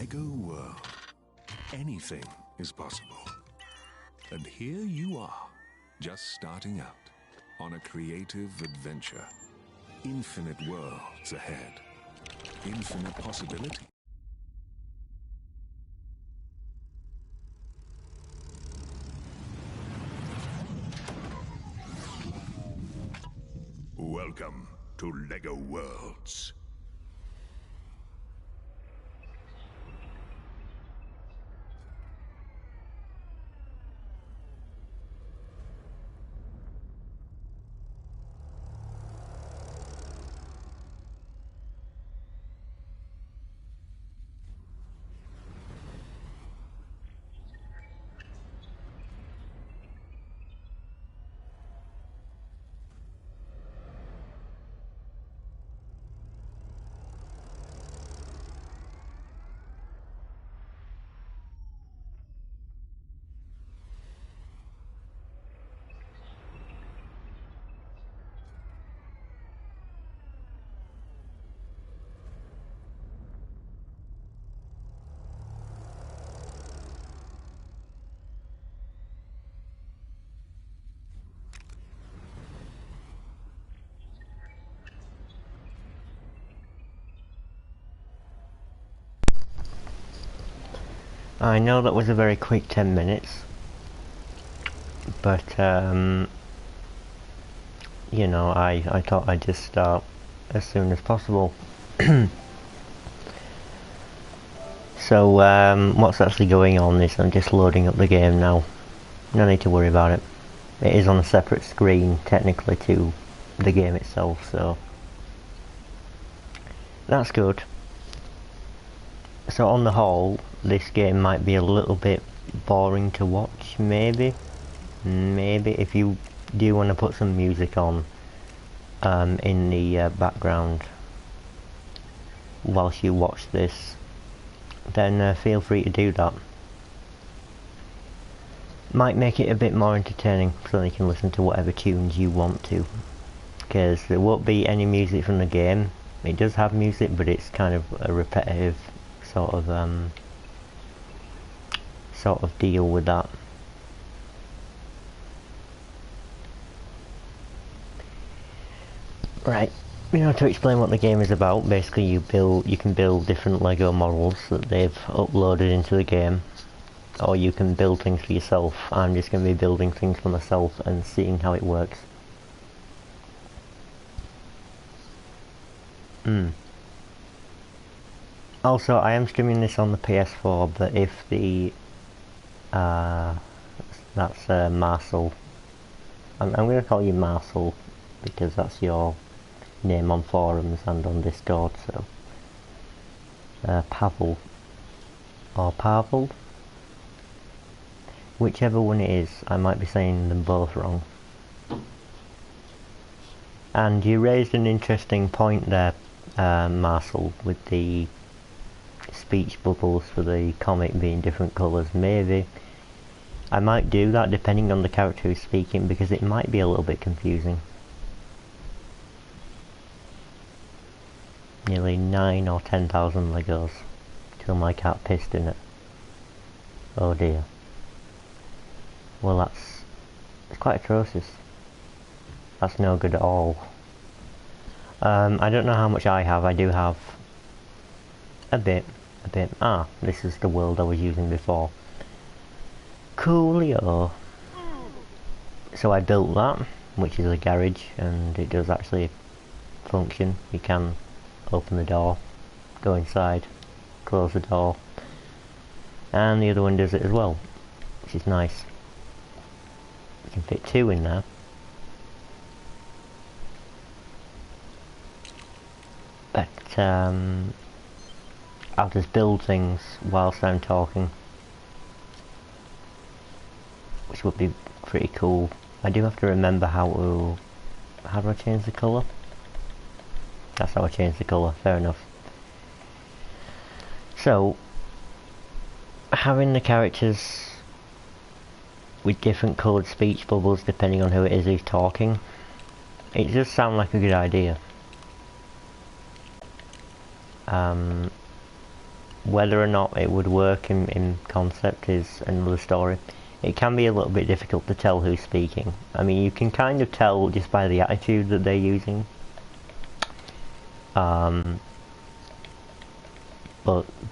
Lego world, anything is possible. And here you are, just starting out on a creative adventure. Infinite worlds ahead. Infinite possibility. Welcome to Lego Worlds. I know that was a very quick 10 minutes, but you know, I thought I'd just start as soon as possible. So what's actually going on is I'm just loading up the game now. No need to worry about it. It is on a separate screen technically to the game itself, so that's good. So on the whole, this game might be a little bit boring to watch, maybe if you do want to put some music on in the background whilst you watch this, then feel free to do that. Might make it a bit more entertaining so you can listen to whatever tunes you want to, because there won't be any music from the game. It does have music, but it's kind of a repetitive sort of deal with that. Right, you know, to explain what the game is about, basically you can build different Lego models that they've uploaded into the game, or you can build things for yourself. I'm just going to be building things for myself and seeing how it works. Also, I am streaming this on the PS4, but if the that's Marcel. I'm going to call you Marcel because that's your name on forums and on Discord. So Pavel or Pavel, whichever one it is, I might be saying them both wrong. And you raised an interesting point there, Marcel, with the speech bubbles for the comic being different colours. Maybe I might do that depending on the character who's speaking, because it might be a little bit confusing. Nearly 9 or 10,000 Legos till my cat pissed in it. Oh dear. Well, it's quite atrocious. That's no good at all. I don't know how much I have. I do have a bit. Ah, this is the world I was using before. Coolio. So I built that, which is a garage, and it does actually function. You can open the door, go inside, close the door, and the other one does it as well, which is nice. You can fit 2 in there. But I'll just build things whilst I'm talking, which would be pretty cool. I do have to remember how do I change the colour? That's how I change the colour, fair enough. So, having the characters with different coloured speech bubbles depending on who it is who's talking, it does sound like a good idea. Whether or not it would work in concept is another story. It can be a little bit difficult to tell who's speaking. I mean, you can kind of tell just by the attitude that they're using. But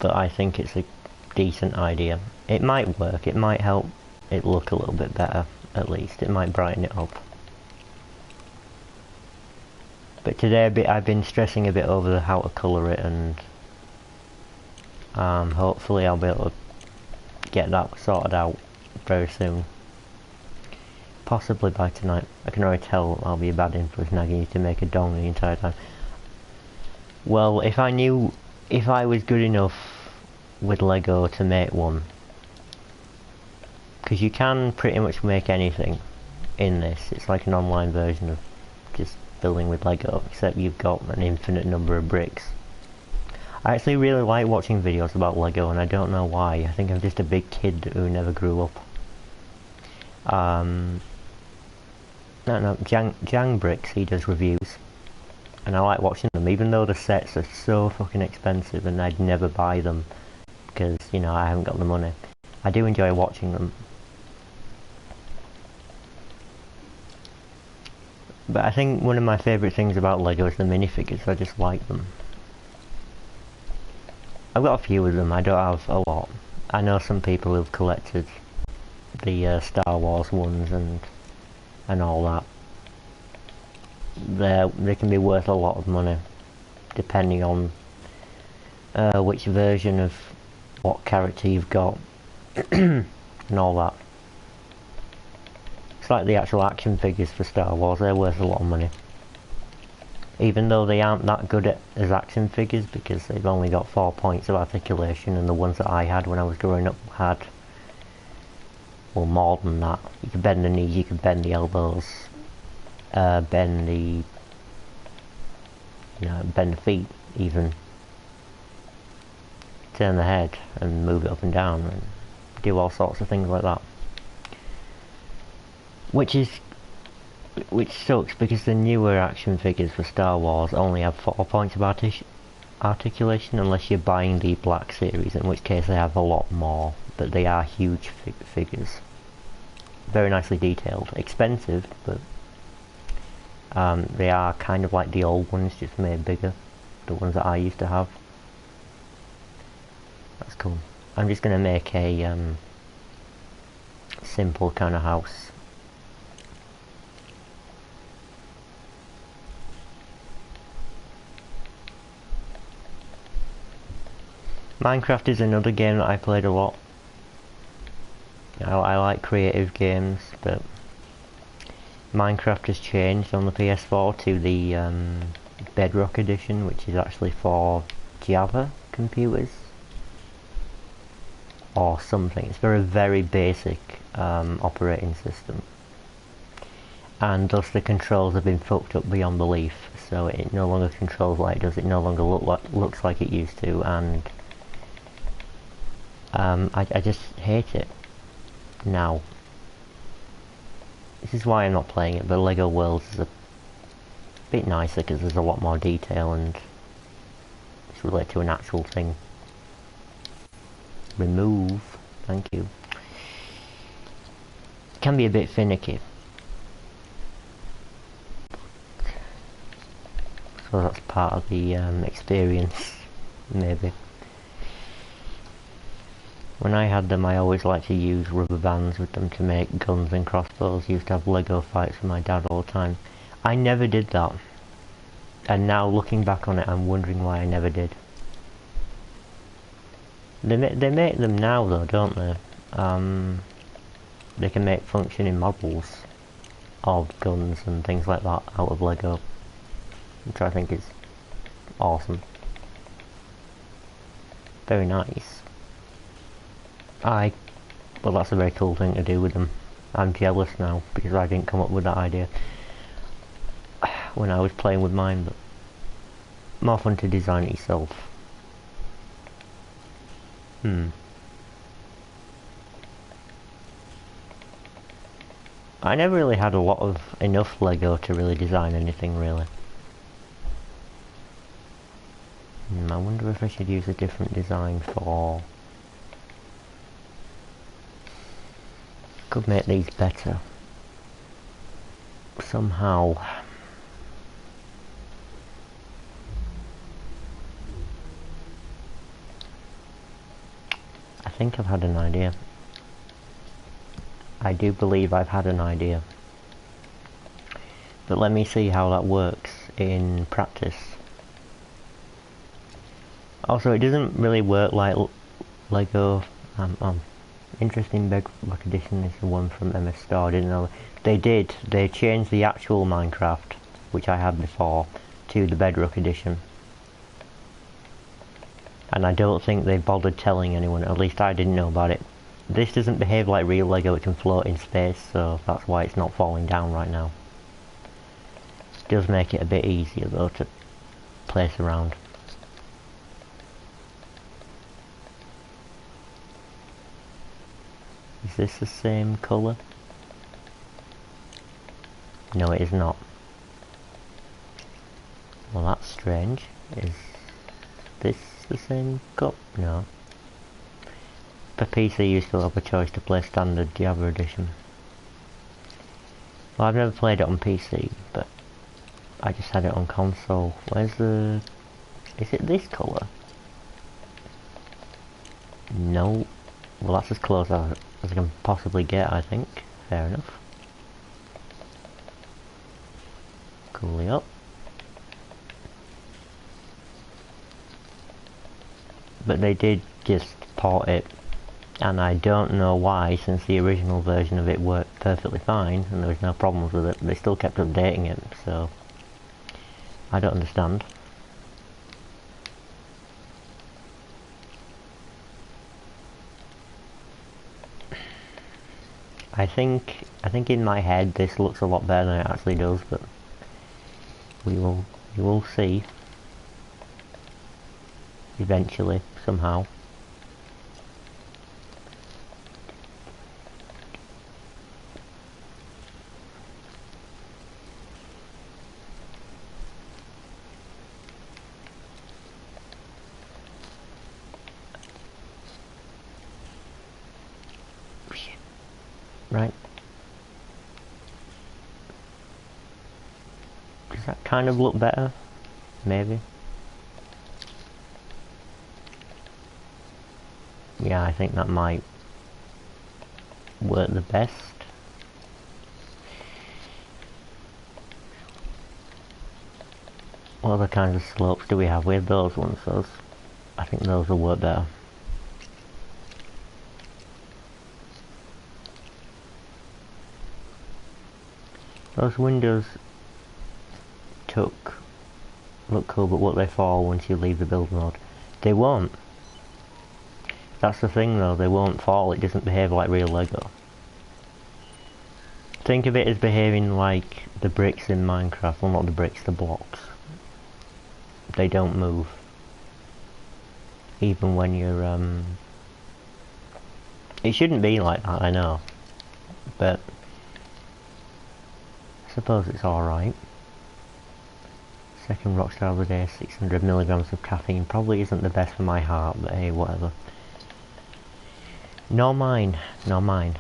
I think it's a decent idea. It might work, it might help it look a little bit better, at least. It might brighten it up. But today I've been stressing a bit over how to colour it, and hopefully I'll be able to get that sorted out very soon. Possibly by tonight. I can already tell I'll be a bad influence nagging you to make a dong the entire time. Well, if I was good enough with Lego to make one, because you can pretty much make anything in this. It's like an online version of just building with Lego, except you've got an infinite number of bricks. I actually really like watching videos about Lego, and I don't know why. I think I'm just a big kid who never grew up. No, Jang Bricks, he does reviews, and I like watching them, even though the sets are so fucking expensive and I'd never buy them because, you know, I haven't got the money. I do enjoy watching them. But I think one of my favourite things about Lego is the minifigures. I just like them. I've got a few of them, I don't have a lot. I know some people who've collected the Star Wars ones and all that. They can be worth a lot of money, depending on which version of what character you've got and all that. It's like the actual action figures for Star Wars, they're worth a lot of money. Even though they aren't that good as action figures, because they've only got 4 points of articulation, and the ones that I had when I was growing up had, well, more than that. You could bend the knees, you could bend the elbows, bend the feet even, turn the head and move it up and down and do all sorts of things like that. Which sucks, because the newer action figures for Star Wars only have 4 points of articulation, unless you're buying the Black Series, in which case they have a lot more, but they are huge figures. Very nicely detailed. Expensive, but they are kind of like the old ones, just made bigger. The ones that I used to have. That's cool. I'm just going to make a simple kind of house. Minecraft is another game that I played a lot. I like creative games, but Minecraft has changed on the PS4 to the Bedrock edition, which is actually for Java computers or something. It's for a very basic operating system, and thus the controls have been fucked up beyond belief. So it no longer controls like it does. It no longer looks like it used to, and I just hate it now. This is why I'm not playing it, but Lego Worlds is a bit nicer because there's a lot more detail and it's related to an actual thing. Remove, thank you. It can be a bit finicky. So that's part of the experience, maybe. When I had them, I always liked to use rubber bands with them to make guns and crossbows. Used to have Lego fights with my dad all the time. I never did that. And now looking back on it, I'm wondering why I never did. They make them now though, don't they? They can make functioning models of guns and things like that out of Lego, which I think is awesome. Very nice. Well, that's a very cool thing to do with them. I'm jealous now because I didn't come up with that idea when I was playing with mine, but more fun to design it yourself. I never really had enough Lego to really design anything, really. I wonder if I should use a different design for... Could make these better. Somehow. I think I've had an idea. I do believe I've had an idea. But let me see how that works in practice. Also, it doesn't really work like Lego. Interesting Bedrock Edition is the one from MS Store. I didn't know they changed the actual Minecraft, which I had before, to the Bedrock Edition. And I don't think they bothered telling anyone, at least I didn't know about it. This doesn't behave like real Lego, it can float in space, so that's why it's not falling down right now. It does make it a bit easier though to place around. Is this the same colour? No, it is not. Well, that's strange. Is this the same cup? No. For PC you still have a choice to play standard Java edition. Well, I've never played it on PC, but I just had it on console. Where's the... Is it this colour? No. Well, that's as close as I can possibly get, I think. Fair enough. Coolly up. But they did just port it, and I don't know why, since the original version of it worked perfectly fine and there was no problems with it, they still kept updating it, so I don't understand. I think in my head this looks a lot better than it actually does, but we will see eventually, somehow. Right. Does that kind of look better? Maybe. Yeah, I think that might work the best. What other kinds of slopes do we have? We have those ones, I think those will work better. Those windows look cool, but what they fall once you leave the build mode? They won't. That's the thing though, they won't fall, it doesn't behave like real Lego. Think of it as behaving like the bricks in Minecraft, well not the bricks, the blocks. They don't move. Even when you're, it shouldn't be like that, I know. But I suppose it's alright. Second Rockstar of the day, 600 milligrams of caffeine. Probably isn't the best for my heart, but hey, whatever. Nor mine, nor mine.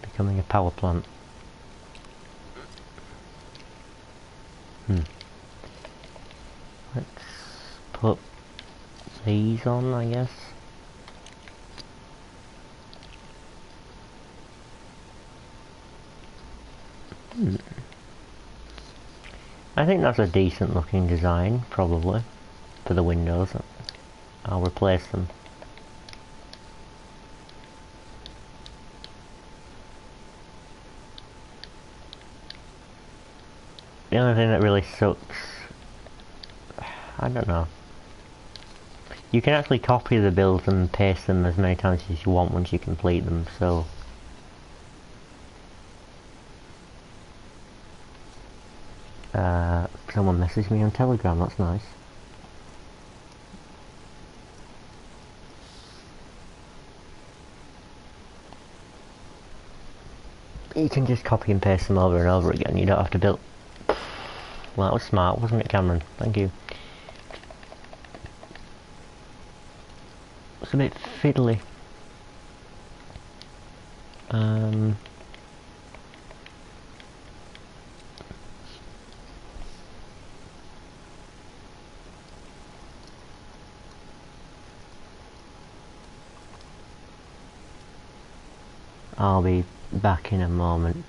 Becoming a power plant. Let's put these on, I guess. I think that's a decent looking design, probably, for the windows. I'll replace them. The only thing that really sucks, I don't know. You can actually copy the builds and paste them as many times as you want once you complete them, so Someone messaged me on Telegram, that's nice. You can just copy and paste them over and over again, you don't have to build... Well, that was smart, wasn't it, Cameron? Thank you. It's a bit fiddly. I'll be back in a moment.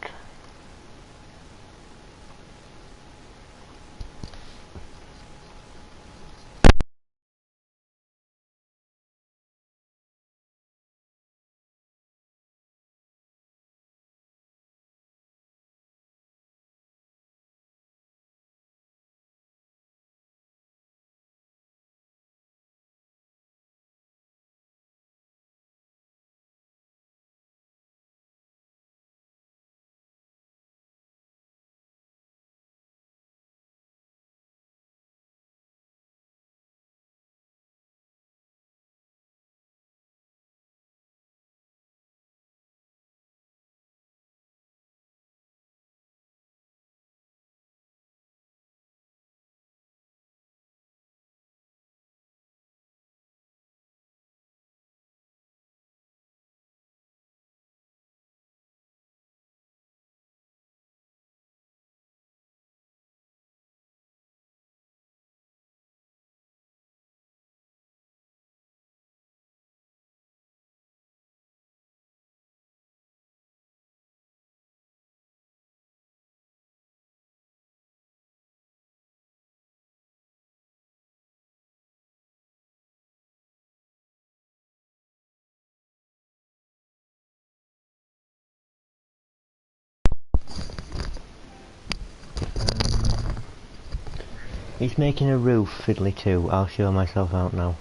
He's making a roof, fiddly too. I'll show myself out now.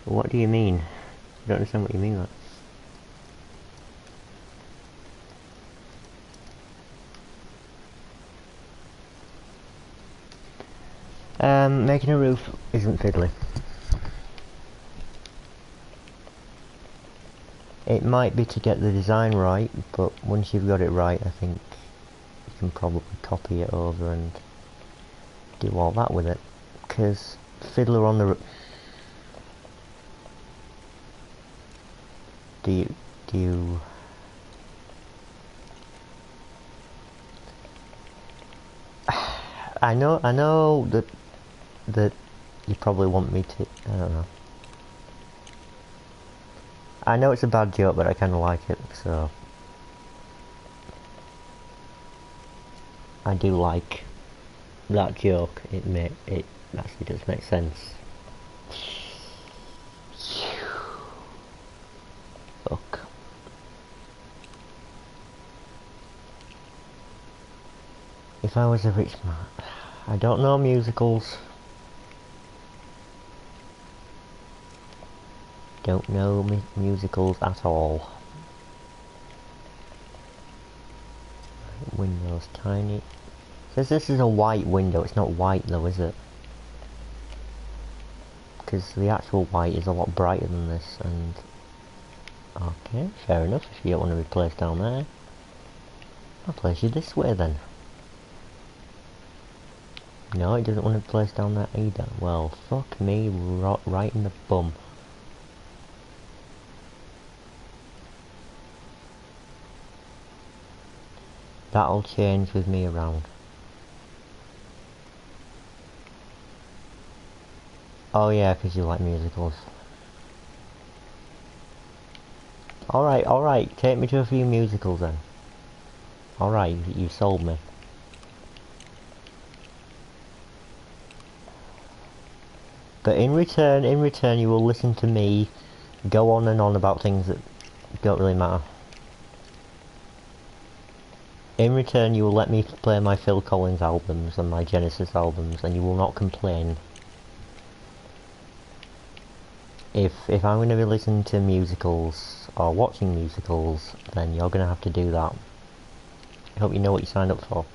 What do you mean? I don't understand what you mean, that. Making a roof isn't fiddly. It might be to get the design right, but once you've got it right, I think you can probably copy it over and do all that with it. Because fiddler on the roof... Do you... I know that you probably want me to... I don't know. I know it's a bad joke, but I kind of like it, so... I do like that joke. It actually does make sense. Fuck. If I was a rich man... I don't know musicals. Don't know musicals at all. Windows tiny. Says this is a white window. It's not white though, is it? Because the actual white is a lot brighter than this. And okay, fair enough. If you don't want to be placed down there, I'll place you this way then. No, it doesn't want to be placed down there either. Well, fuck me right in the bum. That'll change with me around. Oh yeah, because you like musicals. Alright, take me to a few musicals then. Alright, you sold me. But in return you will listen to me go on and on about things that don't really matter. In return you will let me play my Phil Collins albums and my Genesis albums, and you will not complain. If I'm going to be listening to musicals or watching musicals, then you're going to have to do that. I hope you know what you signed up for.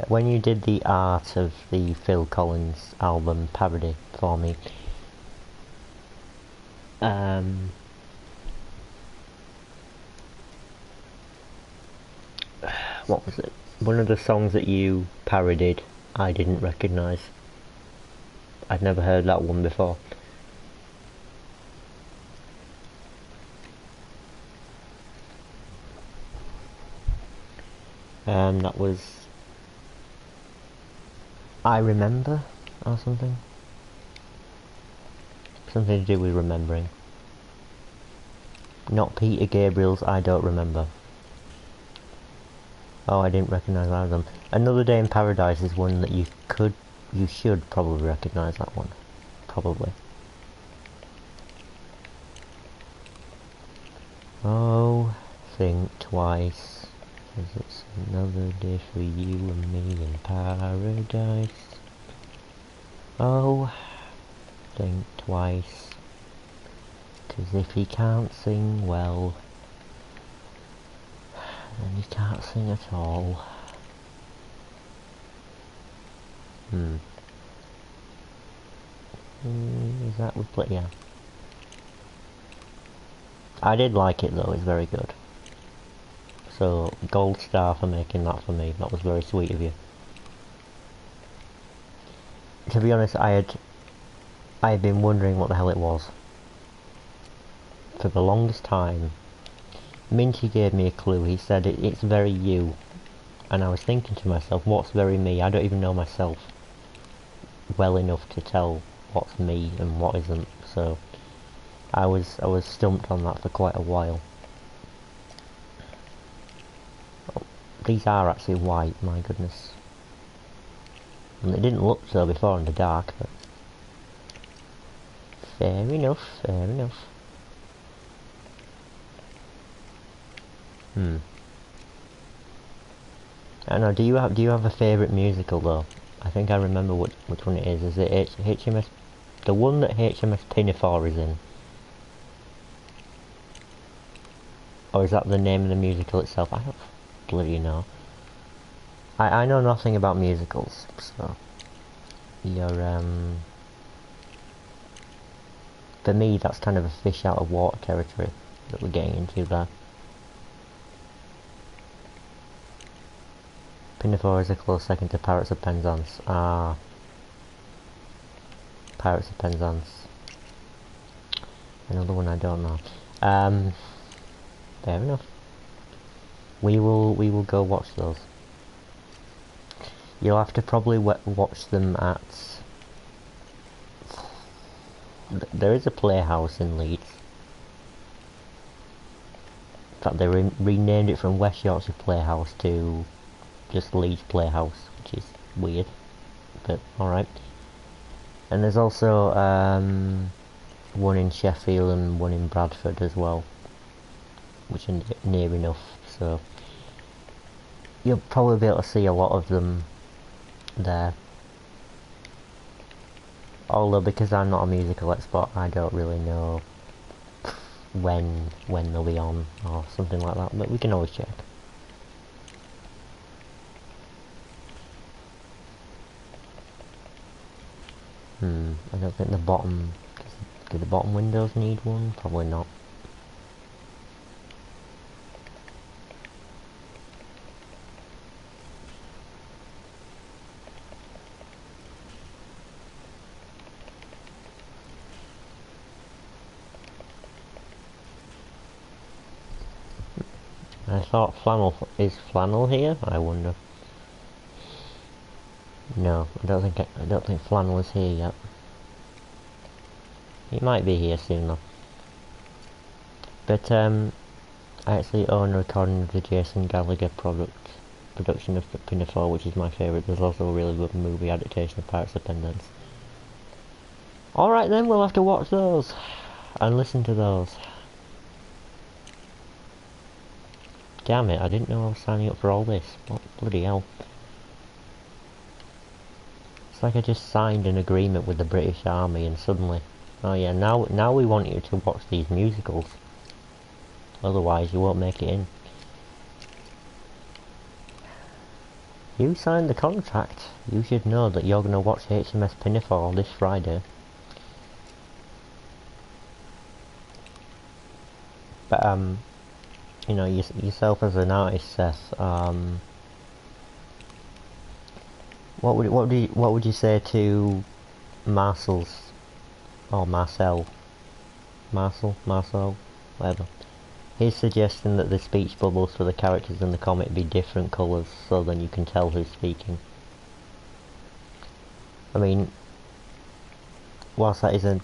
When you did the art of the Phil Collins album parody for me, what was it? One of the songs that you parodied, I didn't recognise. I'd never heard that one before. That was I Remember or something. Something to do with remembering. Not Peter Gabriel's I Don't Remember. Oh, I didn't recognise either of them. Another Day in Paradise is one that you should probably recognise that one. Probably. Oh, think twice, 'cause it's another day for you and me in paradise. Oh, think twice, 'cause if he can't sing well, then he can't sing at all. Is that with play? Yeah. I did like it though, it's very good. So, gold star for making that for me, that was very sweet of you. To be honest, I had been wondering what the hell it was. For the longest time. Minty gave me a clue, he said it's very you. And I was thinking to myself, what's very me? I don't even know myself well enough to tell what's me and what isn't, so I was stumped on that for quite a while. Oh, these are actually white, my goodness. And they didn't look so before in the dark, but fair enough, fair enough. I don't know, do you have a favourite musical though? I think I remember which one it is. Is it HMS? The one that HMS Pinafore is in? Or is that the name of the musical itself? I don't bloody know. I know nothing about musicals, so you're for me that's kind of a fish out of water territory that we're getting into there. Pinafore is a close second to Pirates of Penzance. Ah, Pirates of Penzance. Another one I don't know. Fair enough. We will go watch those. You'll have to probably watch them at. There is a playhouse in Leeds. In fact, they renamed it from West Yorkshire Playhouse to just Leeds Playhouse, which is weird, but alright. And there's also one in Sheffield and one in Bradford as well, which are near enough, so you'll probably be able to see a lot of them there. Although because I'm not a musical expert, I don't really know when they'll be on or something like that, but we can always check. I don't think the bottom... Do the bottom windows need one? Probably not. I thought flannel... Is flannel here? I wonder. No, I don't think flannel is here yet. He might be here soon though. But I actually own a recording of the Jason Gallagher production of Pinafore, which is my favourite. There's also a really good movie adaptation of Pirates of Penzance. Alright then, we'll have to watch those and listen to those. Damn it, I didn't know I was signing up for all this. What bloody hell. like I just signed an agreement with the British Army and suddenly, oh yeah, now we want you to watch these musicals. Otherwise you won't make it in. You signed the contract. You should know that you're going to watch HMS Pinafore this Friday. But, you know, yourself as an artist, Seth, what would you say to Marcel's, or Marcel, whatever. His suggestion that the speech bubbles for the characters in the comic be different colours so then you can tell who's speaking. I mean, whilst that is a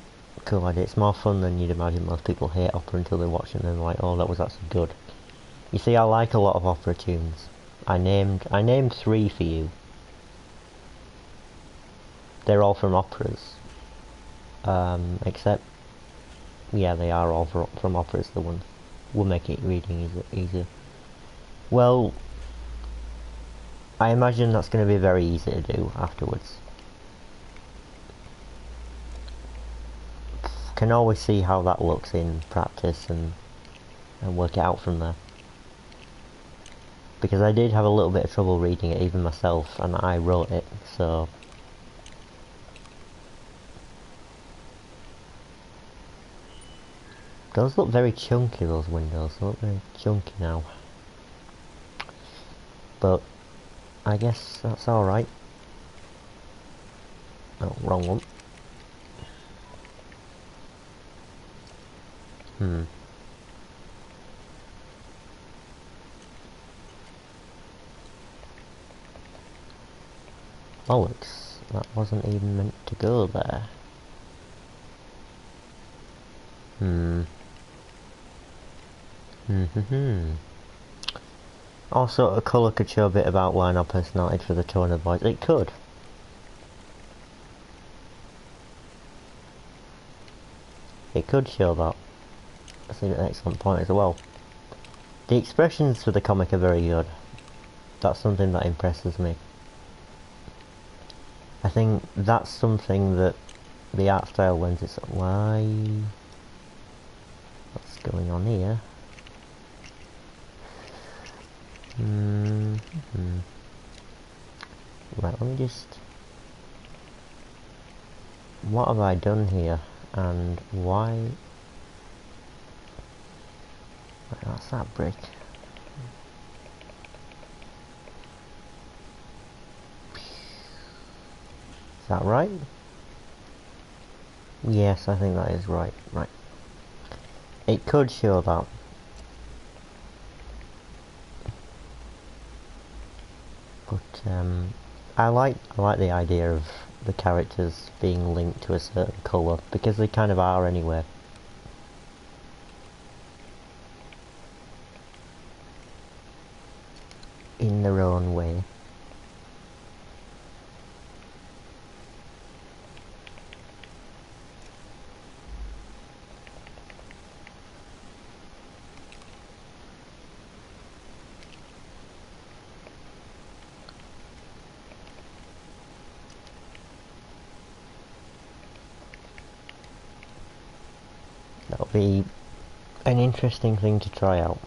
cool idea, it's more fun than you'd imagine. Most people hate opera until they watch it and they're like, oh, that was actually good. You see, I like a lot of opera tunes. I named 3 for you. They're all from operas. Except, yeah, they are all from operas, the ones. Will make it reading easier. Well, I imagine that's going to be very easy to do afterwards. Can always see how that looks in practice and work it out from there. Because I did have a little bit of trouble reading it even myself, and I wrote it, so... Those look very chunky, those windows. They look very chunky now. But I guess that's alright. Oh, wrong one. Bollocks. That wasn't even meant to go there. Also, a colour could show a bit of outline or personality for the tone of voice. It could. It could show that. That's an excellent point as well. The expressions for the comic are very good. That's something that impresses me. I think that's something that the art style lends itself. Why? What's going on here? Right, let me just... What have I done here? And why... Right, that's that brick. Is that right? Yes, I think that is right. Right. It could show that. But I like the idea of the characters being linked to a certain colour, because they kind of are anyway. In their own way. That'll be an interesting thing to try out.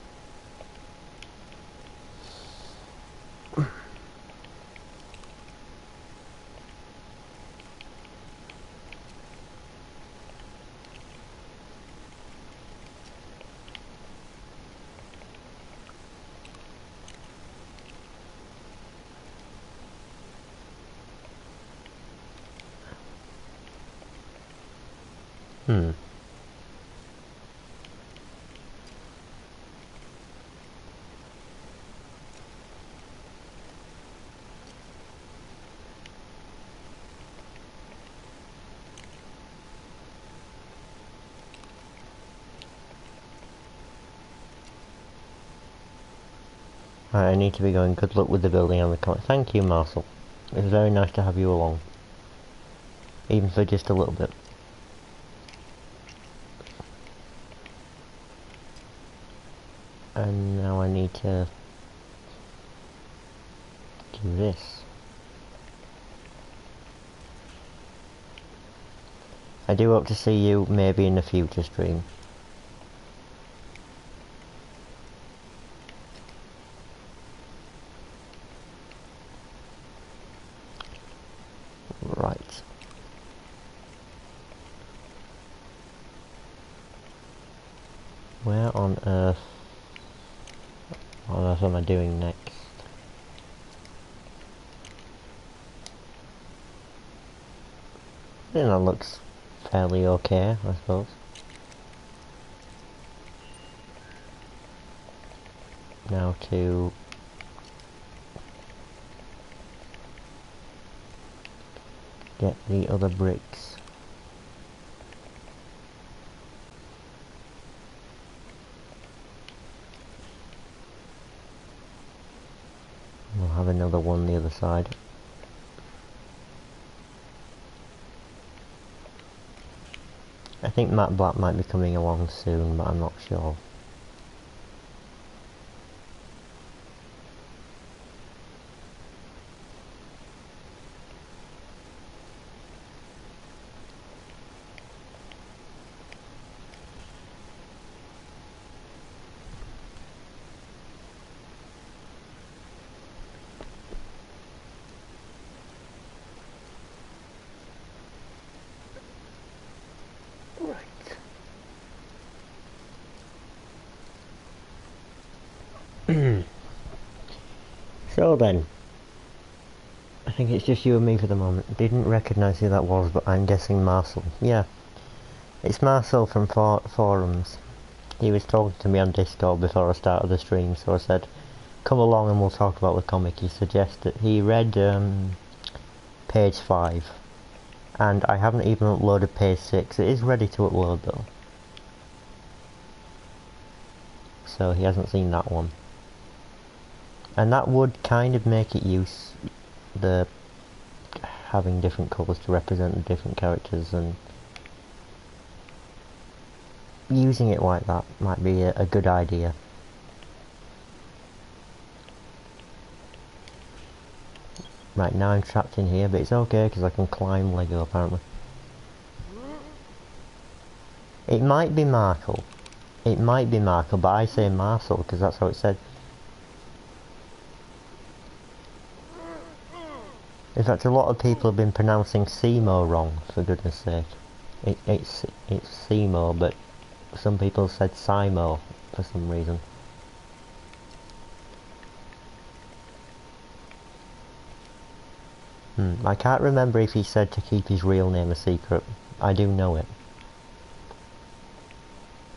I need to be going. Good luck with the building and the comic. Thank you, Marcel. It was very nice to have you along. Even for just a little bit. And now I need to do this. I do hope to see you maybe in a future stream. Right. Where on earth... What on earth am I doing next? I think that looks fairly okay, I suppose. Now to... get the other bricks. We'll have another one on the other side. I think Matt Black might be coming along soon, but I'm not sure. So then, I think it's just you and me for the moment. Didn't recognise who that was, but I'm guessing Marcel. Yeah, it's Marcel from forums. He was talking to me on Discord before I started the stream, so I said, come along and we'll talk about the comic. He suggested, he read page 5, and I haven't even uploaded page 6. It is ready to upload though. So he hasn't seen that one. And that would kind of make it the having different colours to represent the different characters, and using it like that might be a good idea. Right, now I'm trapped in here, but it's okay because I can climb Lego apparently. It might be Markle. It might be Markle, but I say Marcel because that's how it said. In fact, a lot of people have been pronouncing Seymour wrong, for goodness sake. It's Seymour, but some people said Simo for some reason. I can't remember if he said to keep his real name a secret. I do know it.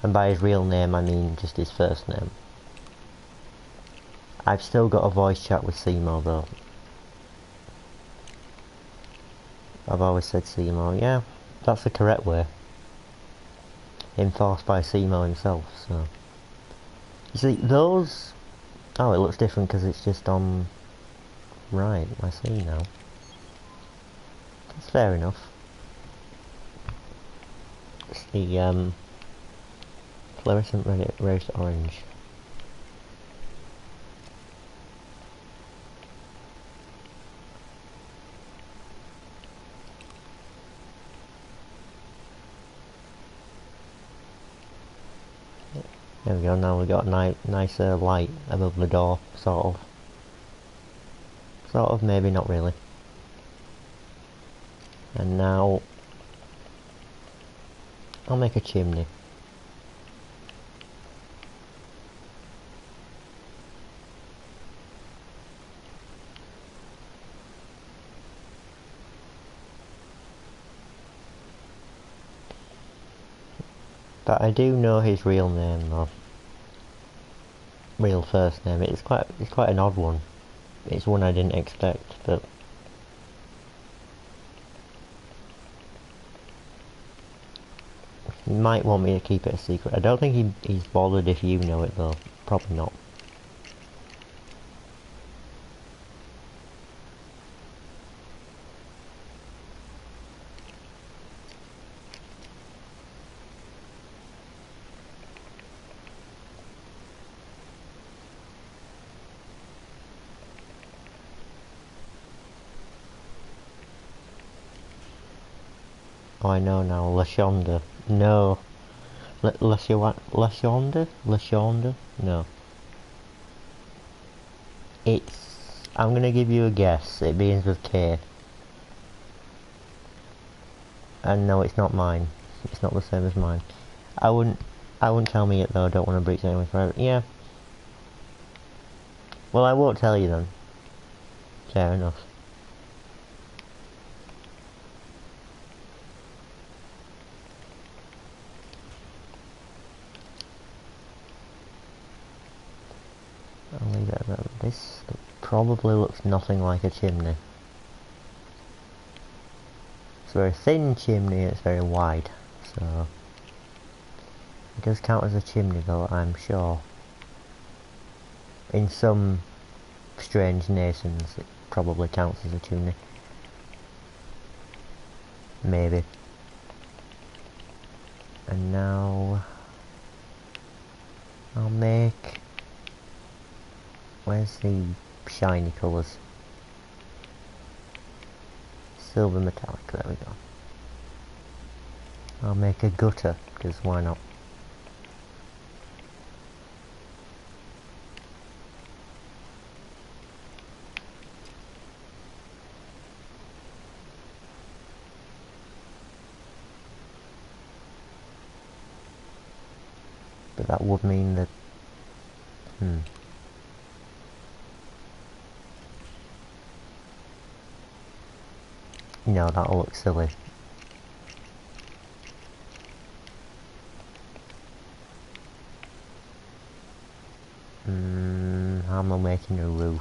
And by his real name I mean just his first name. I've still got a voice chat with Seymour though. I've always said Seymour, yeah, that's the correct way. Enforced by Seymour himself, so... You see, those... Oh, it looks different because it's just on... Right, I see now. That's fair enough. It's the, fluorescent red orange. There we go, now we've got a nice light above the door, sort of. Sort of, maybe not really. And now... I'll make a chimney. But I do know his real name though. Real first name. It's quite an odd one. It's one I didn't expect, but he might want me to keep it a secret. I don't think he's bothered if you know it though. Probably not. Oh, I know now. Lashonda. No. Lashonda? Lashonda? No. It's... I'm gonna give you a guess. It begins with K. And no, it's not mine. It's not the same as mine. I wouldn't tell me it though. I don't want to breach anyone's private. Yeah. Well, I won't tell you then. Fair enough. I'll leave it at that. This probably looks nothing like a chimney. It's a very thin chimney and it's very wide, so it does count as a chimney though, I'm sure. In some strange nations it probably counts as a chimney. Maybe. And now I'll make... Where's the shiny colours? Silver metallic, there we go. I'll make a gutter, because why not? But that would mean that... No, that'll look silly. How am I making a roof?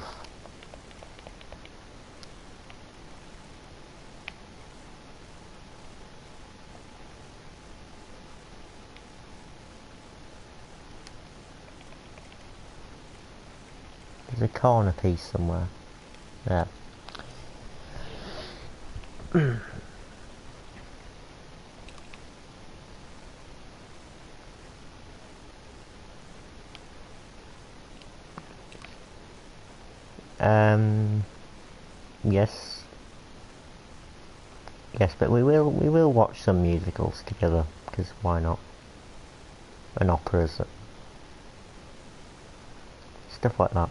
There's a corner piece somewhere. There. Yes. Yes, but we will watch some musicals together, because why not? And operas. Stuff like that.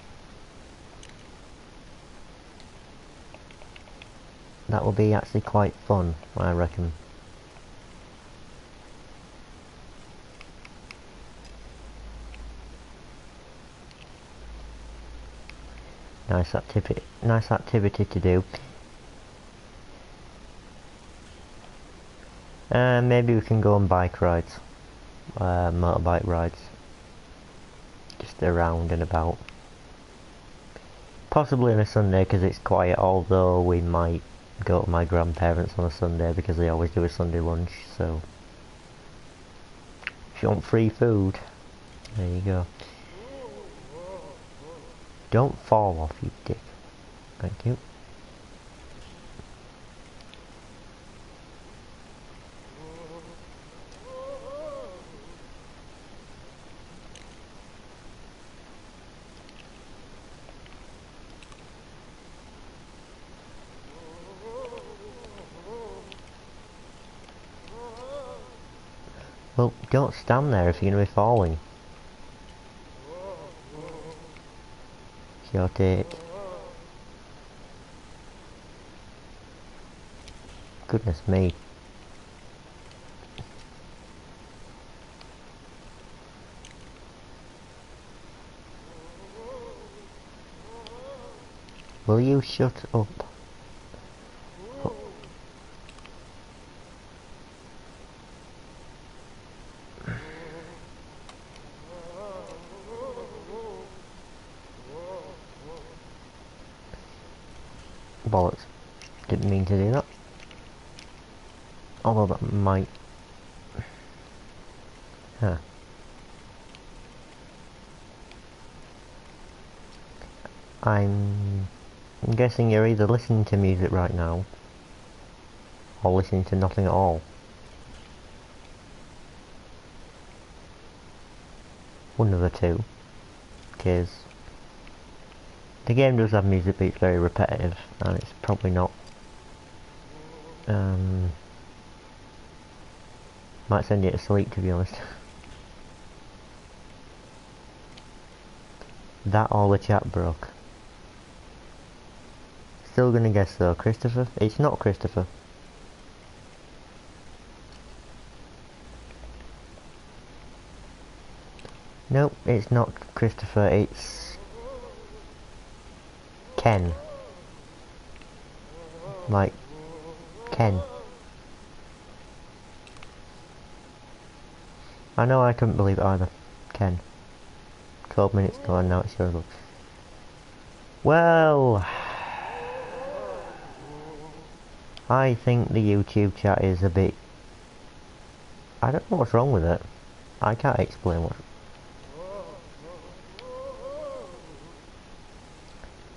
That will be actually quite fun, I reckon. Nice activity to do. Maybe we can go on bike rides, motorbike rides, just around and about. Possibly on a Sunday because it's quiet, although we might go to my grandparents on a Sunday because they always do a Sunday lunch, so if you want free food, there you go. Don't fall off, you dick. Thank you. Well, don't stand there if you're going to be falling. Short it. Goodness me. Will you shut up? Bollocks. Didn't mean to do that. Although that might... Huh. I'm guessing you're either listening to music right now, or listening to nothing at all. One of the two. Because the game does have music, but it's very repetitive, and it's probably not Might send you to sleep, to be honest. That all the chat broke. Still gonna guess though, Christopher? It's not Christopher. Nope, it's not Christopher, it's Ken. Like, Ken. I know I couldn't believe it either. Ken. 12 minutes ago and now it's your look. Well, I think the YouTube chat is a bit... I don't know what's wrong with it. I can't explain what...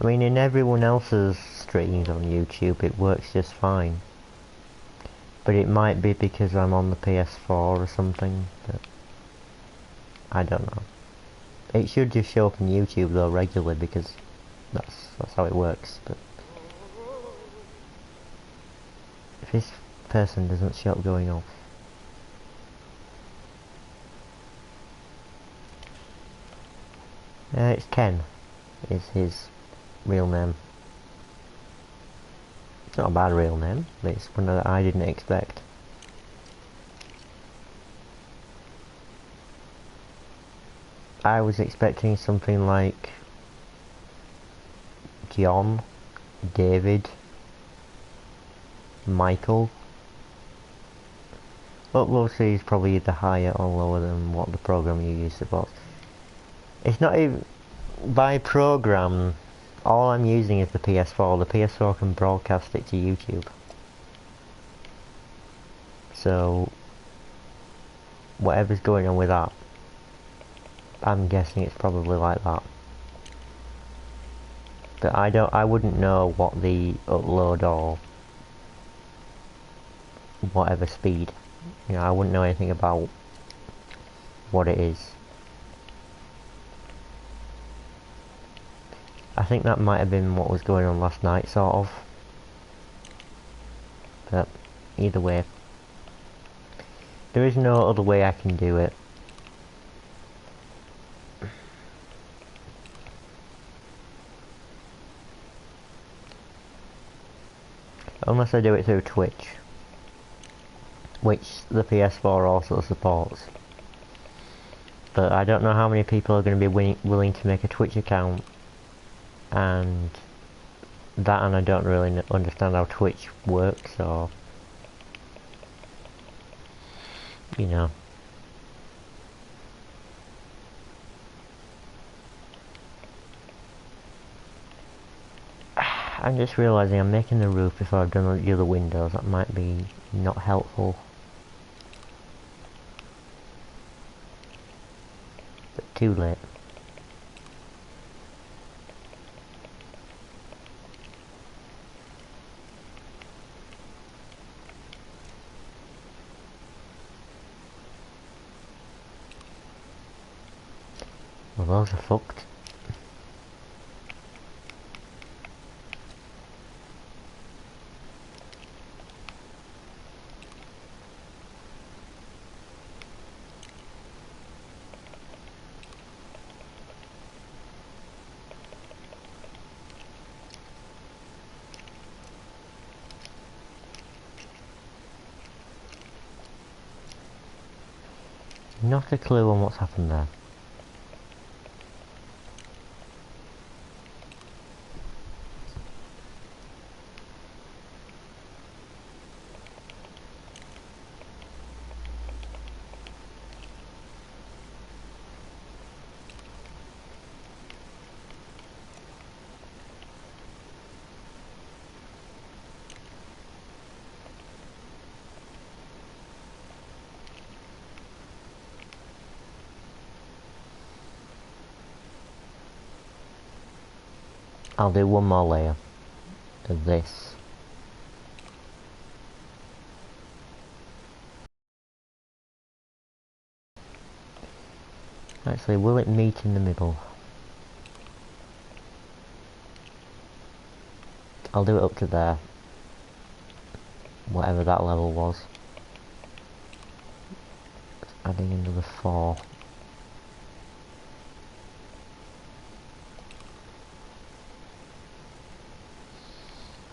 I mean, in everyone else's streams on YouTube it works just fine. But it might be because I'm on the PS4 or something. But I don't know. It should just show up on YouTube though regularly because that's how it works. But if this person doesn't show up going off. It's Ken. Is his real name. It's not a bad real name, but it's one that I didn't expect. I was expecting something like John, David, Michael. Upload speed is probably either higher or lower than what the program you use supports. It's not even... By program, all I'm using is the PS4. The PS4 can broadcast it to YouTube. So, whatever's going on with that, I'm guessing it's probably like that. But I wouldn't know what the upload or whatever speed. You know, I wouldn't know anything about what it is. I think that might have been what was going on last night, sort of. But either way, there is no other way I can do it. Unless I do it through Twitch, which the PS4 also supports. But I don't know how many people are going to be willing to make a Twitch account, and I don't really understand how Twitch works, or you know. I'm just realising I'm making the roof before I've done the other windows. That might be not helpful. But too late. Well, those are fucked. Not a clue on what's happened there. I'll do one more layer of this. Actually, will it meet in the middle? I'll do it up to there. Whatever that level was. adding another 4.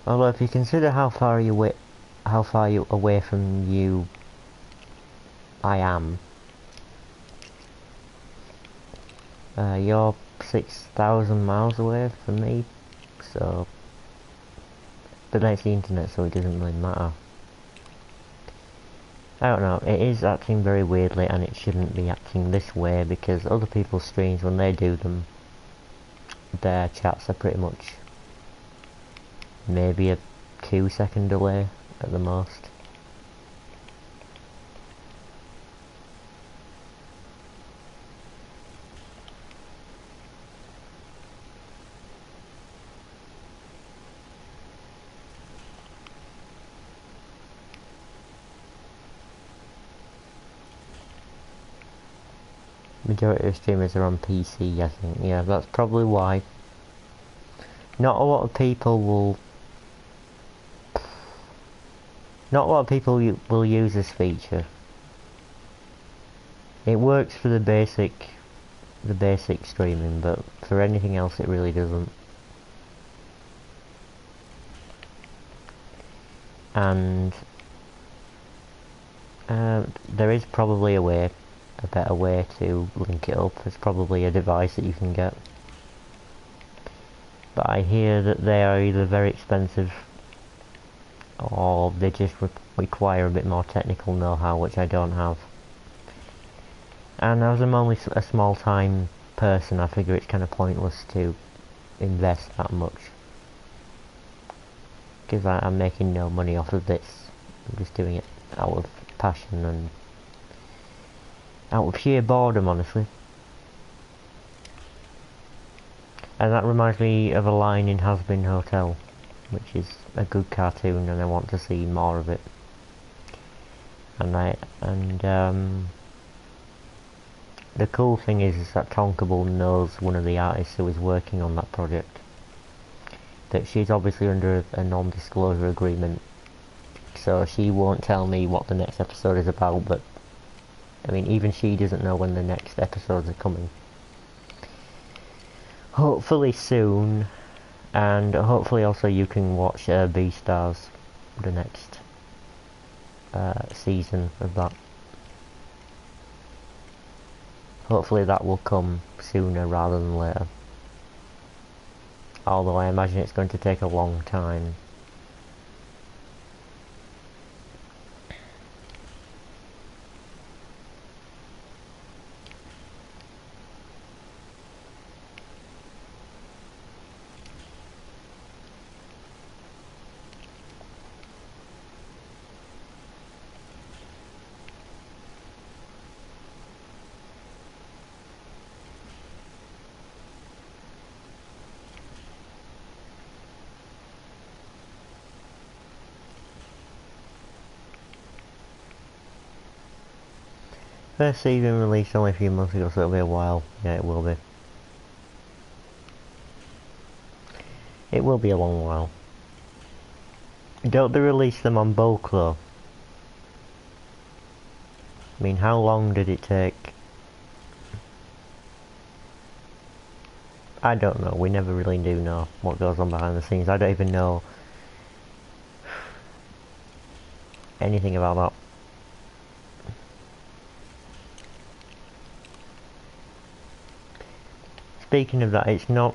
Although if you consider how far away from you I am, you're 6,000 miles away from me, so, but that's the internet, so it doesn't really matter. I don't know, it is acting very weirdly, and it shouldn't be acting this way, because other people's streams, when they do them, their chats are pretty much maybe a 2-second delay at the most. Majority of streamers are on PC, I think. Yeah, that's probably why. Not a lot of people will will use this feature. It works for the basic streaming, but for anything else it really doesn't. And there is probably a better way to link it up. There's probably a device that you can get. But I hear that they are either very expensive or they just require a bit more technical know-how, which I don't have. And as I'm only a small-time person, I figure it's kind of pointless to invest that much, because I'm making no money off of this. I'm just doing it out of passion and out of sheer boredom, honestly. And that reminds me of a line in Hazbin Hotel, which is a good cartoon, and I want to see more of it. And the cool thing is that Tonkable knows one of the artists who is working on that project. That she's obviously under a non-disclosure agreement, so she won't tell me what the next episode is about, but I mean, even she doesn't know when the next episodes are coming. Hopefully soon, and hopefully also you can watch Beastars, the next season of that. Hopefully that will come sooner rather than later. Although I imagine it's going to take a long time. First season released only a few months ago, so it'll be a while. Yeah, it will be. It will be a long while. Don't they release them on bulk though? I mean, how long did it take? I don't know. We never really do know what goes on behind the scenes. I don't even know anything about that. Speaking of that, it's not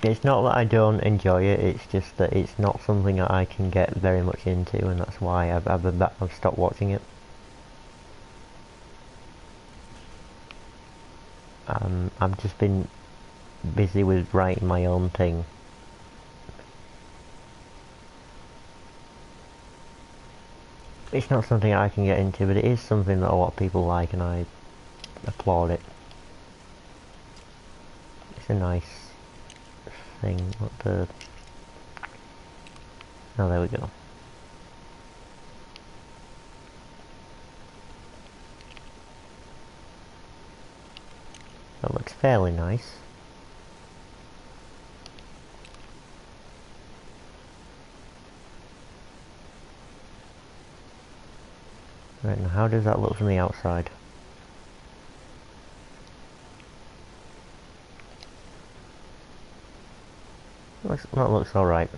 that I don't enjoy it, it's just that it's not something that I can get very much into, and that's why I've stopped watching it. I've just been busy with writing my own thing. It's not something I can get into, but it is something that a lot of people like, and I applaud it. It's a nice thing. What the... Oh, there we go. That looks fairly nice. Right, now how does that look from the outside? That looks alright.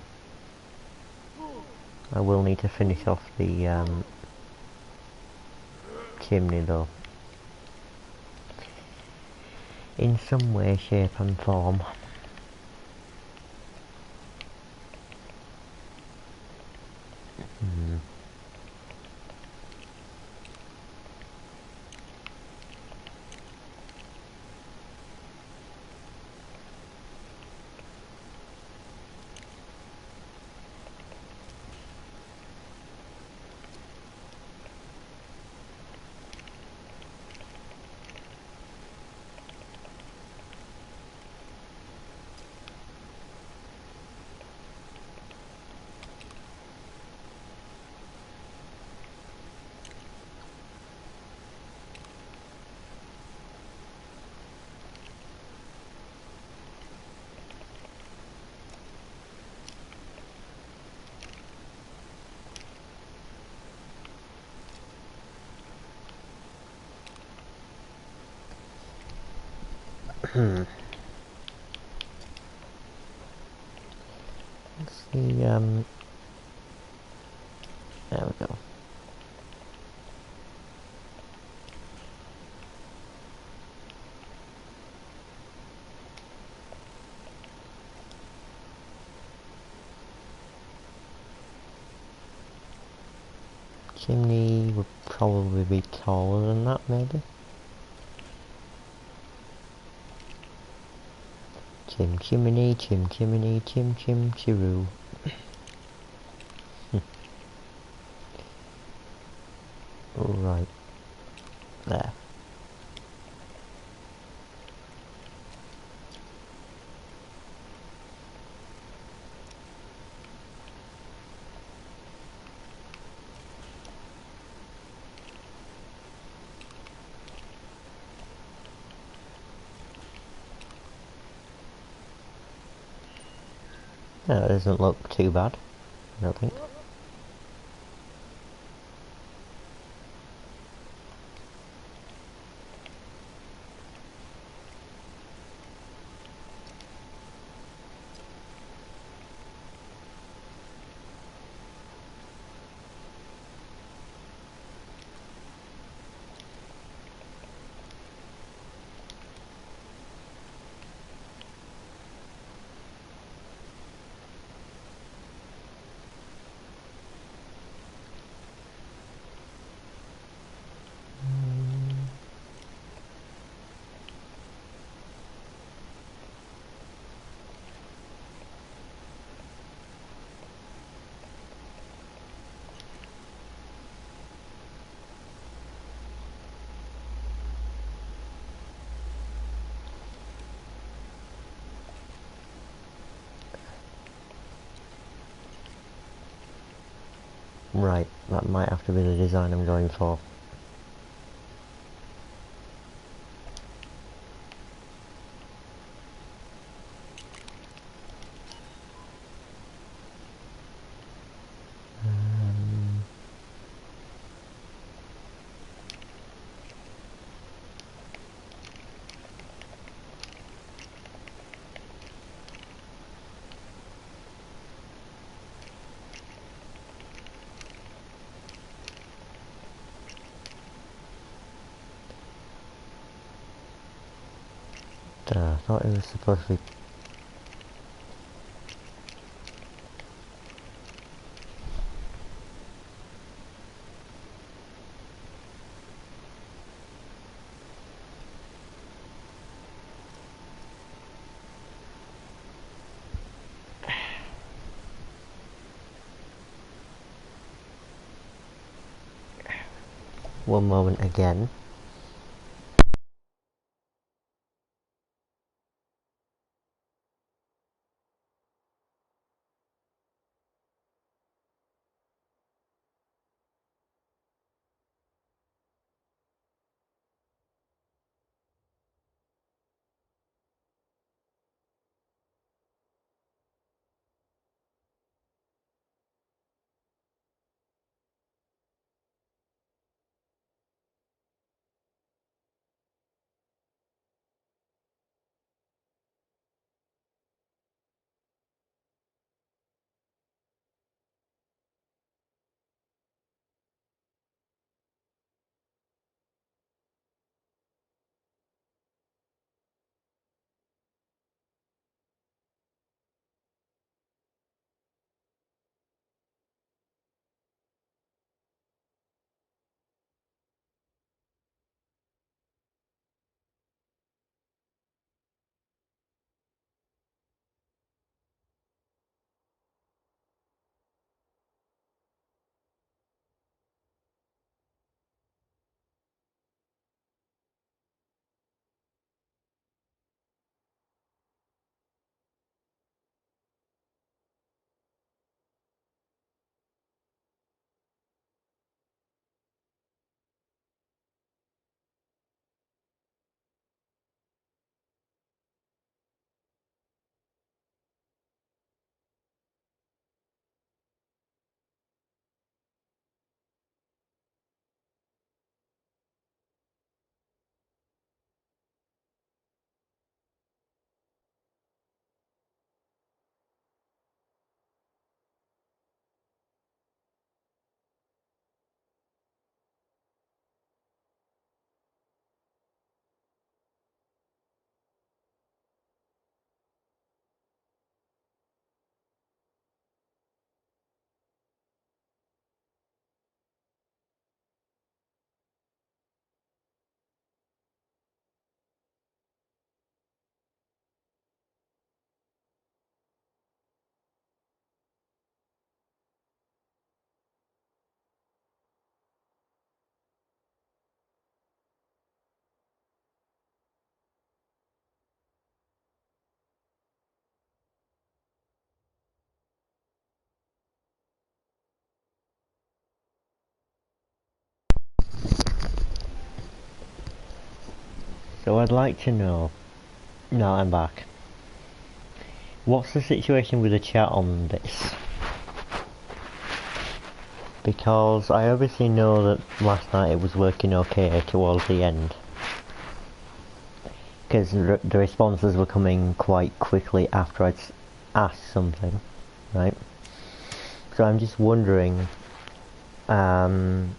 I will need to finish off the chimney though. In some way, shape and form. Hmm. Let's see, there we go. Chimney would probably be taller than that, maybe? Chim chimney, chim chimney, chim chim chiroo. Right, there. That doesn't look too bad, I don't think. Right, that might have to be the design I'm going for. I thought it was supposed to be... One moment again. So I'd like to know, now I'm back, what's the situation with the chat on this? Because I obviously know that last night it was working okay towards the end. Because the responses were coming quite quickly after I'd asked something, right? So I'm just wondering, did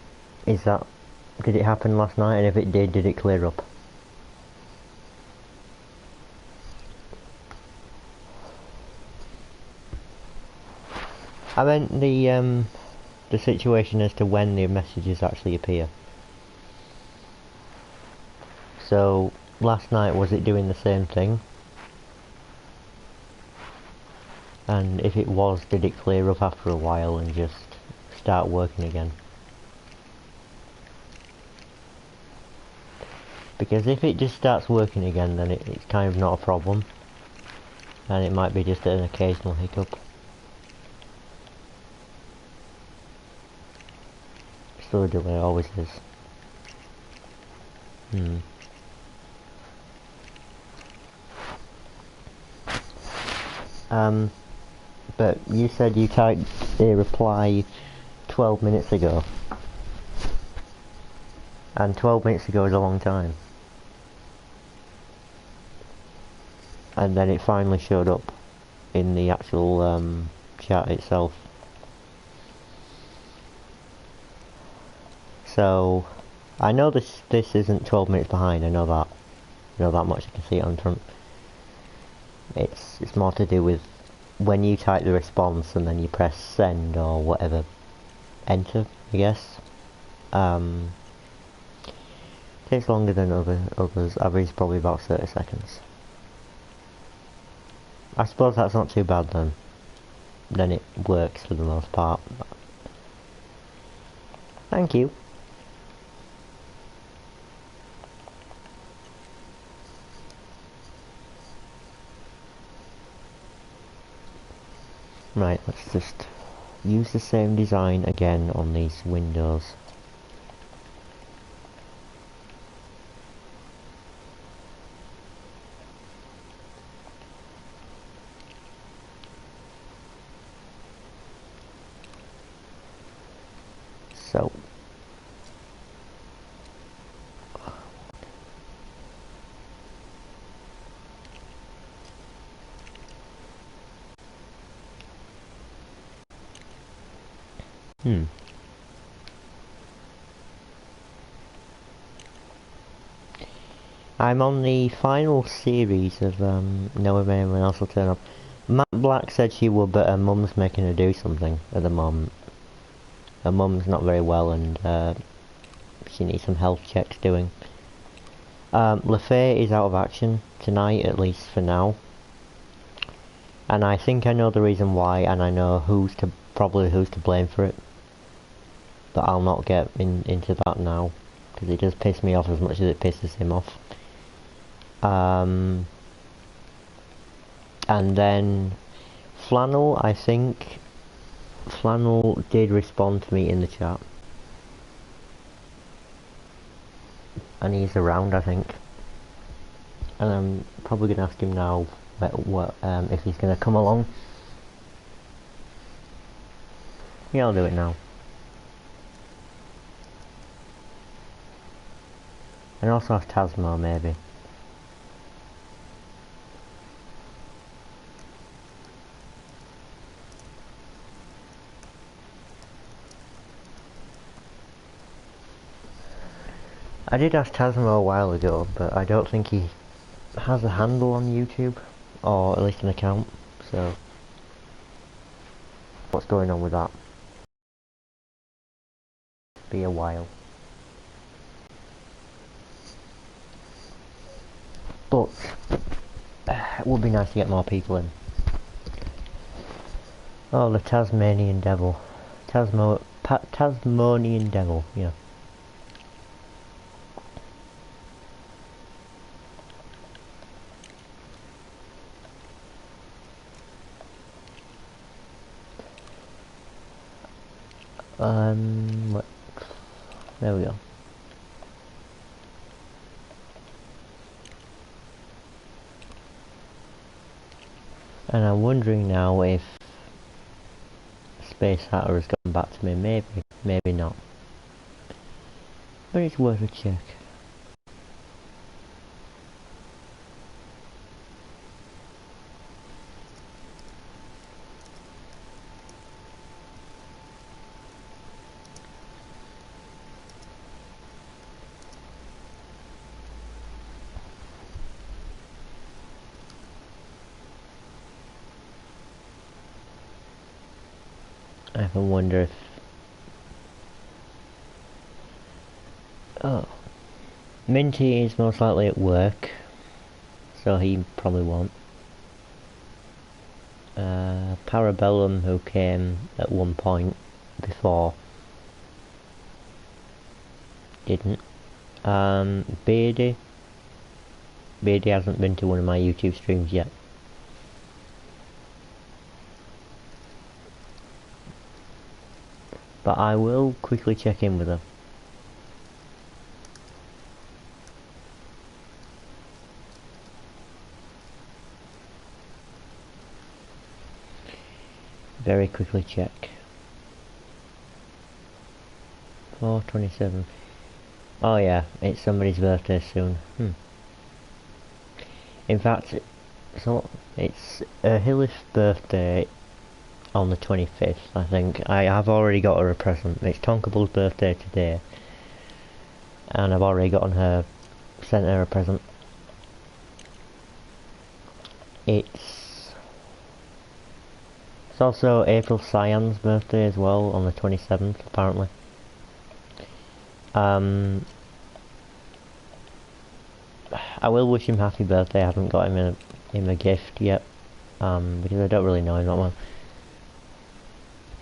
it happen last night, and if it did it clear up? I meant the situation as to when the messages actually appear. So, last night, was it doing the same thing? And if it was, did it clear up after a while and just start working again? Because if it just starts working again, then it's kind of not a problem. And it might be just an occasional hiccup. Still a delay, always is. But you said you typed a reply 12 minutes ago. And 12 minutes ago is a long time. And then it finally showed up in the actual chat itself. So, I know this isn't 12 minutes behind, I know that. I know that much, I can see it on front. It's more to do with when you type the response and then you press send or whatever, enter, I guess. Takes longer than others, average probably about 30 seconds. I suppose that's not too bad then. Then it works for the most part. Thank you. Right, let's just use the same design again on these windows. So, I'm on the final series of Knowing Anyone Else Will Turn Up. Matt Black said she would, but her mum's making her do something at the moment. Her mum's not very well and she needs some health checks doing. LaFay is out of action tonight, at least for now. And I think I know the reason why, and I know probably who's to blame for it. But I'll not get into that now, because it does piss me off as much as it pisses him off. And then Flannel, I think Flannel did respond to me in the chat. And he's around, I think. And I'm probably going to ask him now if he's going to come along. Yeah, I'll do it now. And also ask Tasmo, maybe. I did ask Tasmo a while ago, but I don't think he has a handle on YouTube, or at least an account, so what's going on with that? Be a while. But it would be nice to get more people in. Oh, the Tasmanian Devil. Tasmanian Devil, yeah. There we go. And I'm wondering now if Space Hatter has gone back to me. Maybe, maybe not. But it's worth a check. I often wonder if... Oh. Minty is most likely at work, so he probably won't. Parabellum, who came at one point before, didn't. Beardy hasn't been to one of my YouTube streams yet. But I will quickly check in with her. Very quickly check. 4/27. Oh yeah, it's somebody's birthday soon. In fact, so it's Hillis' birthday on the 25th, I think. I have already got her a present. It's Tonkable's birthday today, and I've already sent her a present. It's also April Cyan's birthday as well, on the 27th, apparently. I will wish him happy birthday. I haven't got him a gift yet, because I don't really know him that well.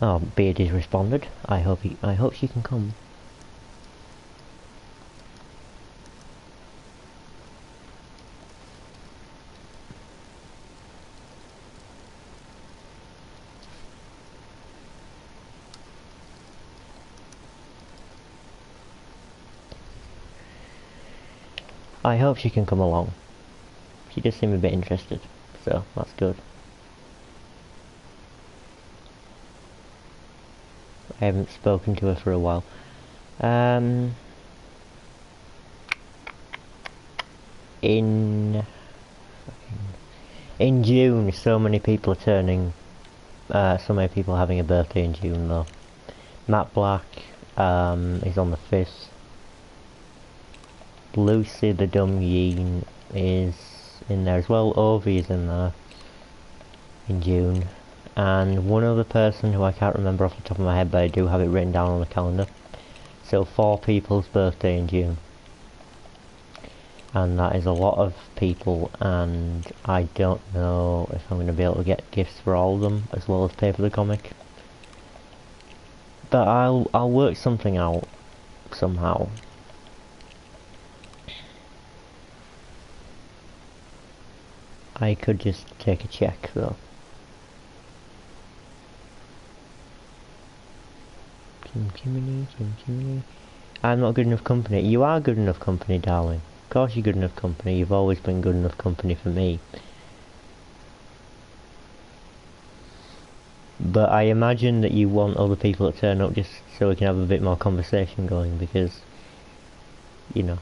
Oh, Beardy's responded. I hope she can come. I hope she can come along. She does seem a bit interested, so that's good. I haven't spoken to her for a while. In June, so many people are so many people are having a birthday in June though. Matt Black is on the 5th. Lucy the Dumb Yeen is in there as well. Ovi is in there in June. And one other person who I can't remember off the top of my head, but I do have it written down on the calendar. So 4 people's birthday in June. And that is a lot of people, and I don't know if I'm going to be able to get gifts for all of them, as well as pay for the comic. But I'll work something out, somehow. I could just take a check though. Jiminy. I'm not good enough company. You are good enough company, darling. Of course you're good enough company. You've always been good enough company for me. But I imagine that you want other people to turn up just so we can have a bit more conversation going, because, you know.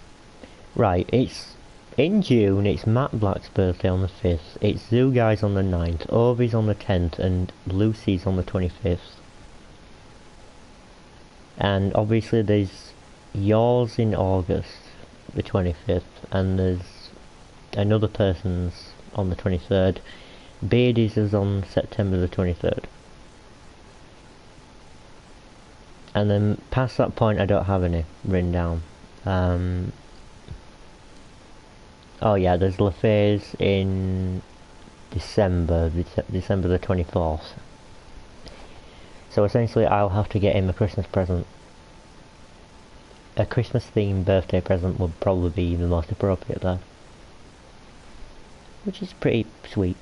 Right, it's in June, it's Matt Black's birthday on the 5th, it's Zoo Guy's on the 9th, Ovi's on the 10th, and Lucy's on the 25th. And obviously there's yours in August, the 25th, and there's another person's on the 23rd. Beardy's is on September the 23rd. And then past that point I don't have any written down. Oh yeah, there's LaFay's in December the 24th. So essentially I'll have to get him a Christmas present. A Christmas themed birthday present would probably be the most appropriate there. Which is pretty sweet.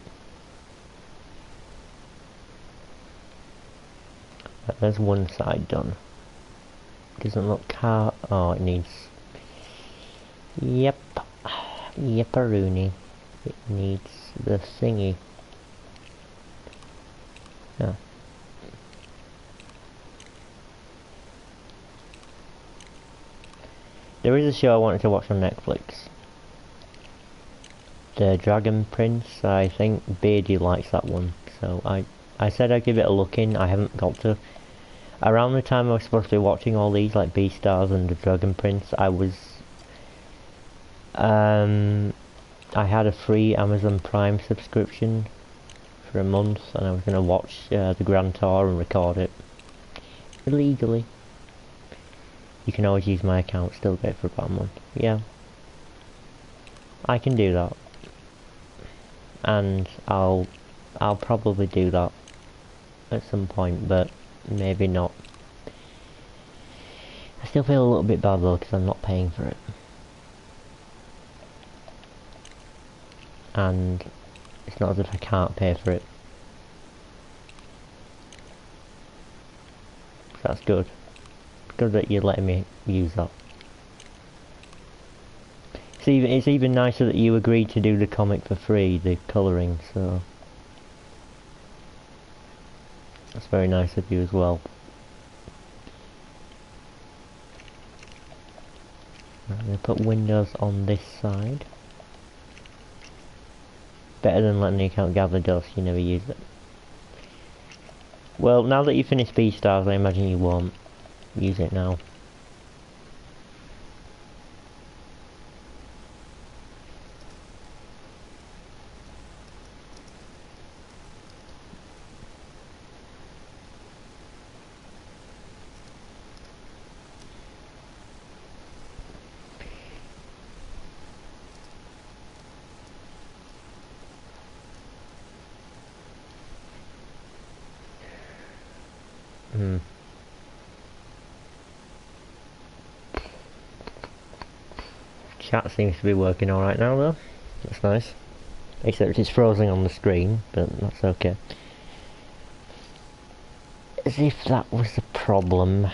But there's one side done. Doesn't look oh, it needs... Yep. Yepperoonie. It needs the thingy. Yeah. There is a show I wanted to watch on Netflix. The Dragon Prince. I think Beardy likes that one, so I said I'd give it a look in. I haven't got to. Around the time I was supposed to be watching all these, like Beastars and the Dragon Prince, I had a free Amazon Prime subscription for a month, and I was going to watch the Grand Tour and record it illegally. You can always use my account, still get it for about a month. Yeah, I can do that, and I'll probably do that at some point, but maybe not. I still feel a little bit bad though, because I'm not paying for it. And it's not as if I can't pay for it. So that's good. It's good that you're letting me use that. It's even nicer that you agreed to do the comic for free, the colouring, so that's very nice of you as well. Right, I'm going to put Windows on this side. Better than letting the account gather dust, you never use it. Well, now that you finished Beastars, I imagine you won't use it now. Chat seems to be working alright now though. That's nice. Except it's frozen on the screen, but that's okay. As if that was the problem.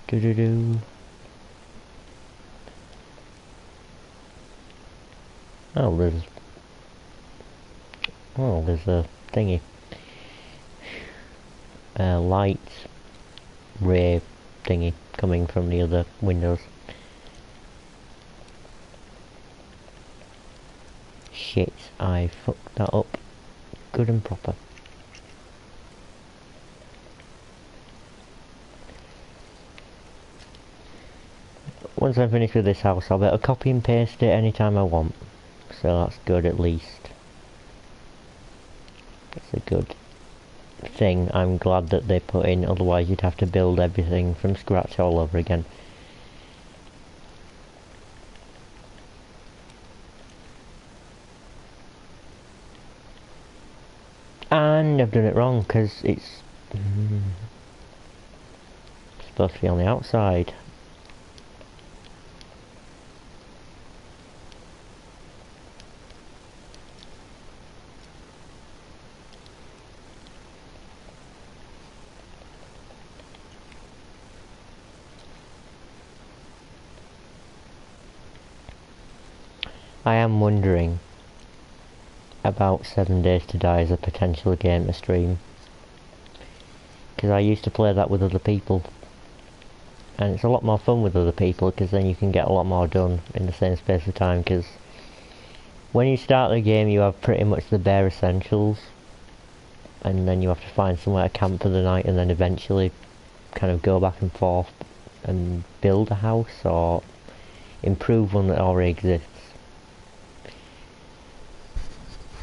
Do. Oh, there's a thingy. Light ray thingy coming from the other windows. Shit, I fucked that up good and proper. Once I'm finished with this house, I'll be able to copy and paste it anytime I want. So that's good at least. That's a good thing. I'm glad that they put in, otherwise you'd have to build everything from scratch all over again. And I've done it wrong, because it's supposed to be on the outside. I am wondering about 7 Days to Die as a potential game to stream, because I used to play that with other people, and it's a lot more fun with other people, because then you can get a lot more done in the same space of time, because when you start the game you have pretty much the bare essentials, and then you have to find somewhere to camp for the night, and then eventually kind of go back and forth and build a house or improve one that already exists.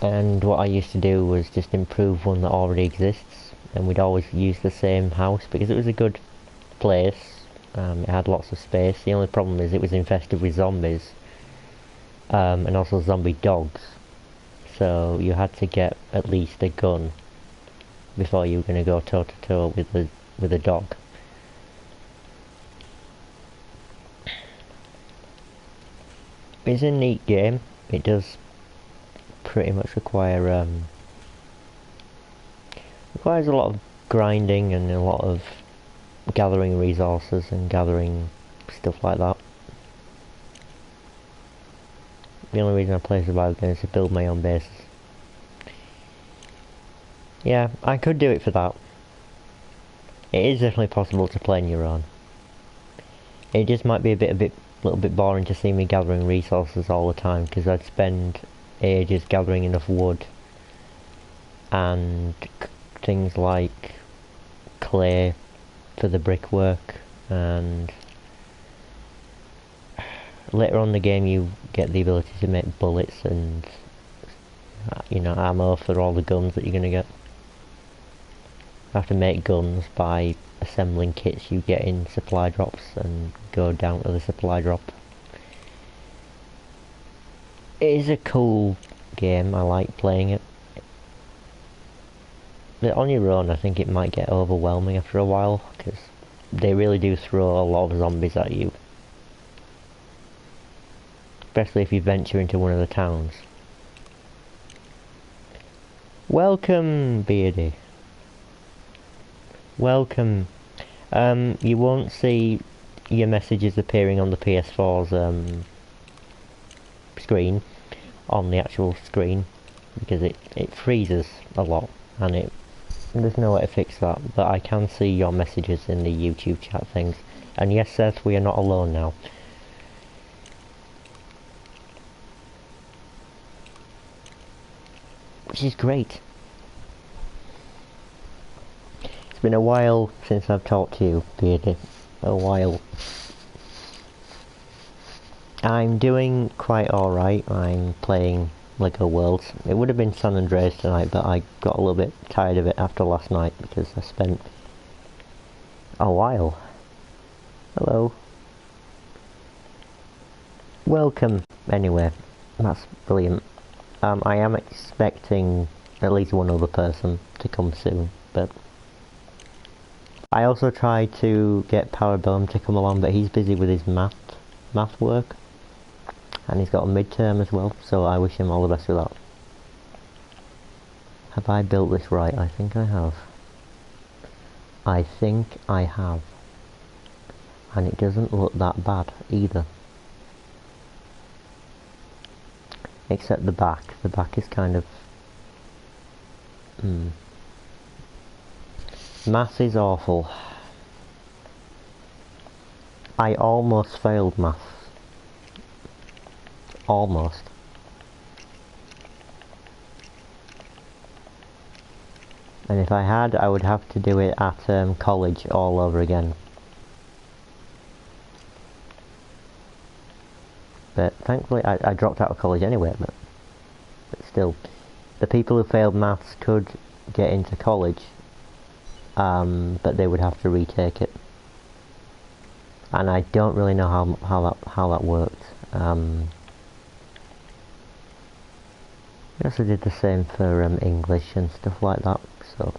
And what I used to do was just improve one that already exists, and we'd always use the same house because it was a good place. It had lots of space. The only problem is it was infested with zombies, and also zombie dogs, so you had to get at least a gun before you were going to go toe to toe with the with a dog. It's a neat game. It does pretty much require requires a lot of grinding and a lot of gathering resources and gathering stuff like that. The only reason I play survival games is to build my own bases. Yeah, I could do it for that. It is definitely possible to play on your own. It just might be a little bit boring to see me gathering resources all the time, because I'd spend ages gathering enough wood and things like clay for the brickwork, and later on in the game you get the ability to make bullets and ammo for all the guns that you're going to get. You have to make guns by assembling kits you get in supply drops and go down to the supply drop. It is a cool game, I like playing it. But on your own I think it might get overwhelming after a while, because they really do throw a lot of zombies at you. Especially if you venture into one of the towns. Welcome, Beardy. Welcome. You won't see your messages appearing on the PS4's screen, on the actual screen, because it freezes a lot, and there's no way to fix that, but I can see your messages in the YouTube chat things. And yes, Seth, we are not alone now. Which is great. It's been a while since I've talked to you, Beardy. A while. I'm doing quite alright. I'm playing Lego Worlds. It would have been San Andreas tonight, but I got a little bit tired of it after last night because I spent a while. Hello. Welcome, anyway. That's brilliant. I am expecting at least one other person to come soon, but I also tried to get Parabellum to come along, but he's busy with his math work, and he's got a midterm as well, so I wish him all the best with that. Have I built this right? I think I have. I think I have. And it doesn't look that bad either. Except the back. The back is kind of... Math is awful. I almost failed math. Almost. And if I had, I would have to do it at college all over again. But thankfully I dropped out of college anyway, but still. The people who failed maths could get into college, but they would have to retake it. And I don't really know how that worked. I also did the same for English and stuff like that, so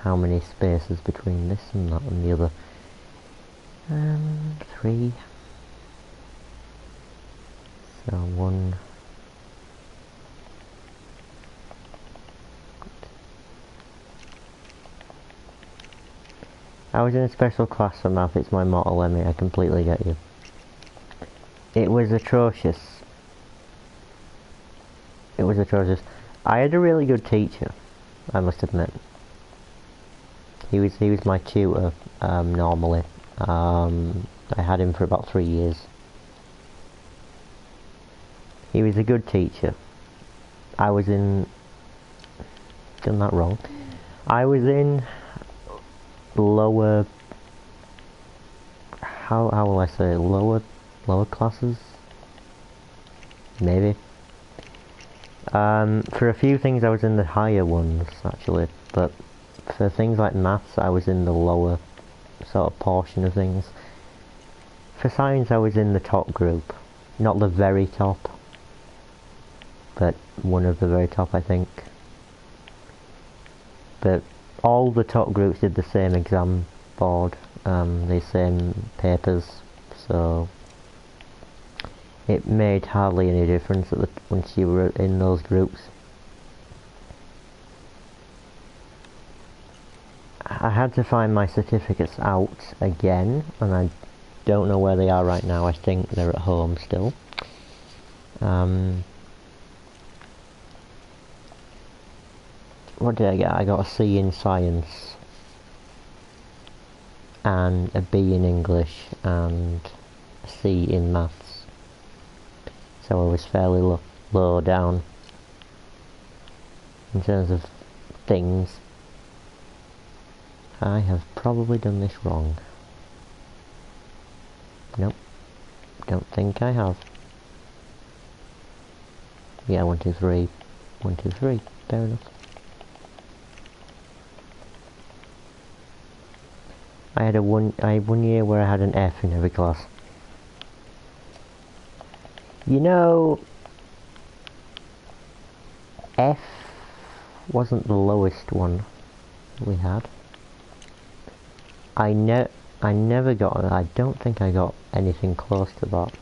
how many spaces between this and that and the other? 3. So 1. I was in a special class for math, it's my motto, Emmy, I completely get you. It was atrocious. It was atrocious. I had a really good teacher, I must admit. He was my tutor, normally. I had him for about 3 years. He was a good teacher. I was in... Done that wrong. I was in lower... How will I say? Lower classes? Maybe. For a few things I was in the higher ones, actually. But for things like maths, I was in the lower sort of portion of things. For science, I was in the top group. Not the very top, but one of the very top, I think. But all the top groups did the same exam board, the same papers, so it made hardly any difference once you were in those groups. I had to find my certificates out again, and I don't know where they are right now. I think they're at home still. What did I get? I got a C in science, and a B in English, and a C in maths. So I was fairly low down in terms of things. I have probably done this wrong. Nope, don't think I have. Yeah, 1, 2, 3. 1, 2, 3. Fair enough. I had one year where I had an F in every class. You know, F wasn't the lowest one we had. I never got. I don't think I got anything close to that.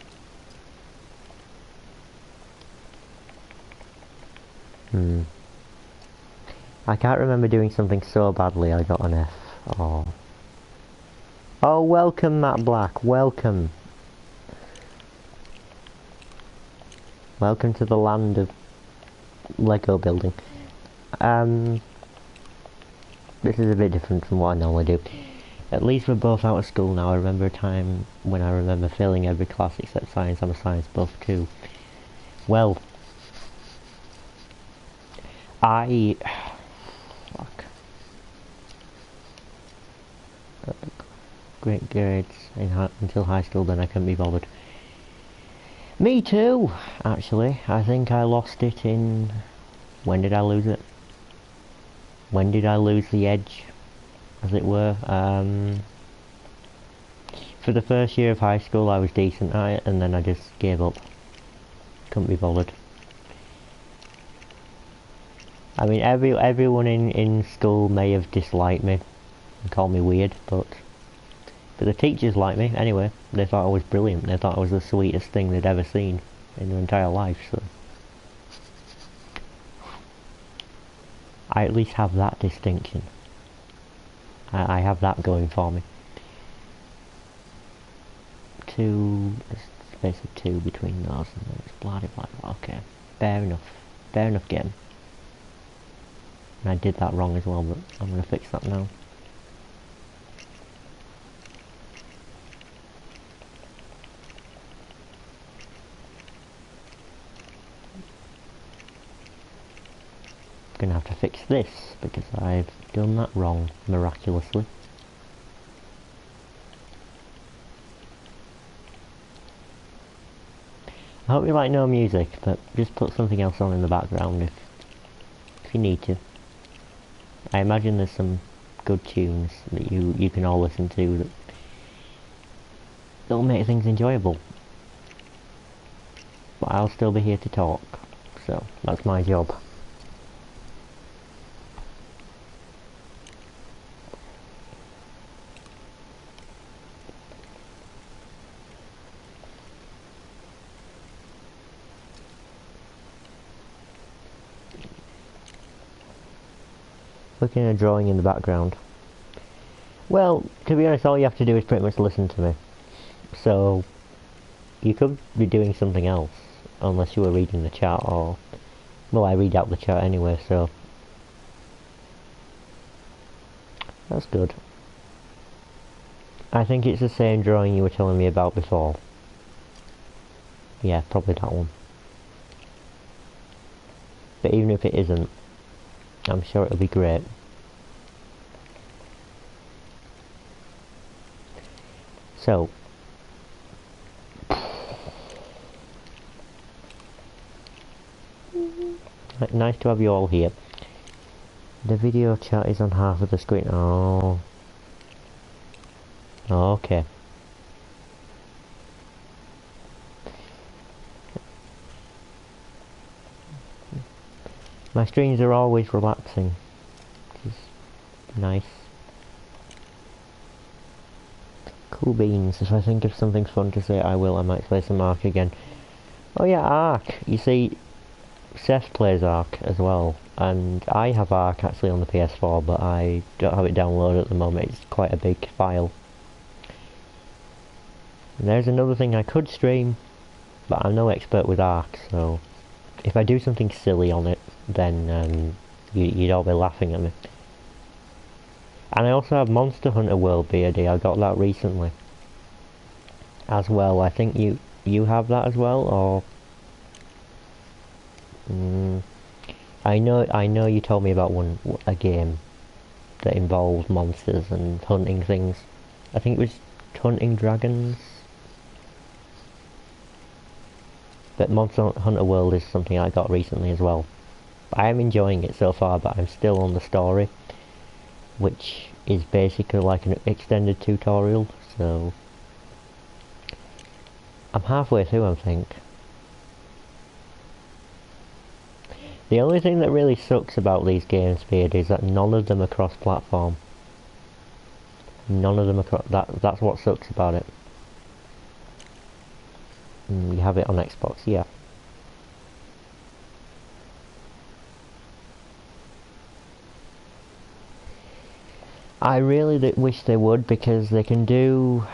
I can't remember doing something so badly I got an F. Oh. Oh, welcome, Matt Black. Welcome. Welcome to the land of Lego building. This is a bit different from what I normally do. At least we're both out of school now. I remember a time when I remember failing every class except science. I'm a science buff too. Well, fuck. Great grades until high school, then I couldn't be bothered. Me too, actually. I think I lost it in... When did I lose it? When did I lose the edge, as it were? For the first year of high school I was decent at it, and then I just gave up. Couldn't be bothered. I mean, everyone in school may have disliked me and called me weird, but the teachers liked me anyway. They thought I was brilliant. They thought I was the sweetest thing they'd ever seen in their entire life, so I at least have that distinction. I have that going for me. Space of 2 between those, and then it's blah blah blah. Okay, fair enough game. And I did that wrong as well, but I'm gonna fix that now. Gonna have to fix this because I've done that wrong miraculously. I hope you like no music, but just put something else on in the background if you need to. I imagine there's some good tunes that you can all listen to that'll make things enjoyable. But I'll still be here to talk, so that's my job. Looking at a drawing in the background. Well, to be honest, all you have to do is pretty much listen to me. So, you could be doing something else, unless you were reading the chat, or... Well, I read out the chat anyway, so... That's good. I think it's the same drawing you were telling me about before. Yeah, probably that one. But even if it isn't, I'm sure it'll be great. So, nice to have you all here. The video chat is on half of the screen. Oh. Okay. My streams are always relaxing. Nice. Cool beans. If I think of something fun to say, I will. I might play some Ark again. Oh yeah, Ark. You see, Seth plays Ark as well, and I have Ark actually on the PS4, but I don't have it downloaded at the moment. It's quite a big file. And there's another thing I could stream, but I'm no expert with Ark, so if I do something silly on it, then you'd all be laughing at me. And I also have Monster Hunter World BRD. I got that recently as well. I think you have that as well, or I know you told me about a game that involved monsters and hunting things. I think it was hunting dragons. But Monster Hunter World is something I got recently as well. I am enjoying it so far, but I'm still on the story, which is basically like an extended tutorial, so I'm halfway through, I think. The only thing that really sucks about these games, Beard, is that none of them are cross-platform. None of them are that's what sucks about it. You have it on Xbox, yeah. I really wish they would, because they can do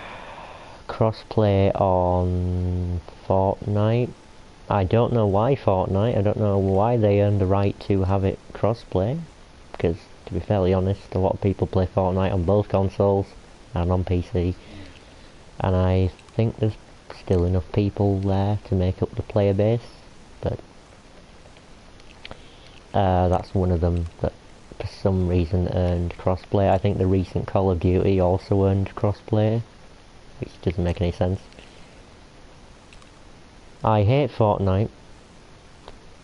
crossplay on Fortnite. I don't know why Fortnite, I don't know why they earned the right to have it crossplay, because to be fairly honest, a lot of people play Fortnite on both consoles and on PC, and I think there's still enough people there to make up the player base, but that's one of them that for some reason earned crossplay. I think the recent Call of Duty also earned crossplay, which doesn't make any sense. I hate Fortnite.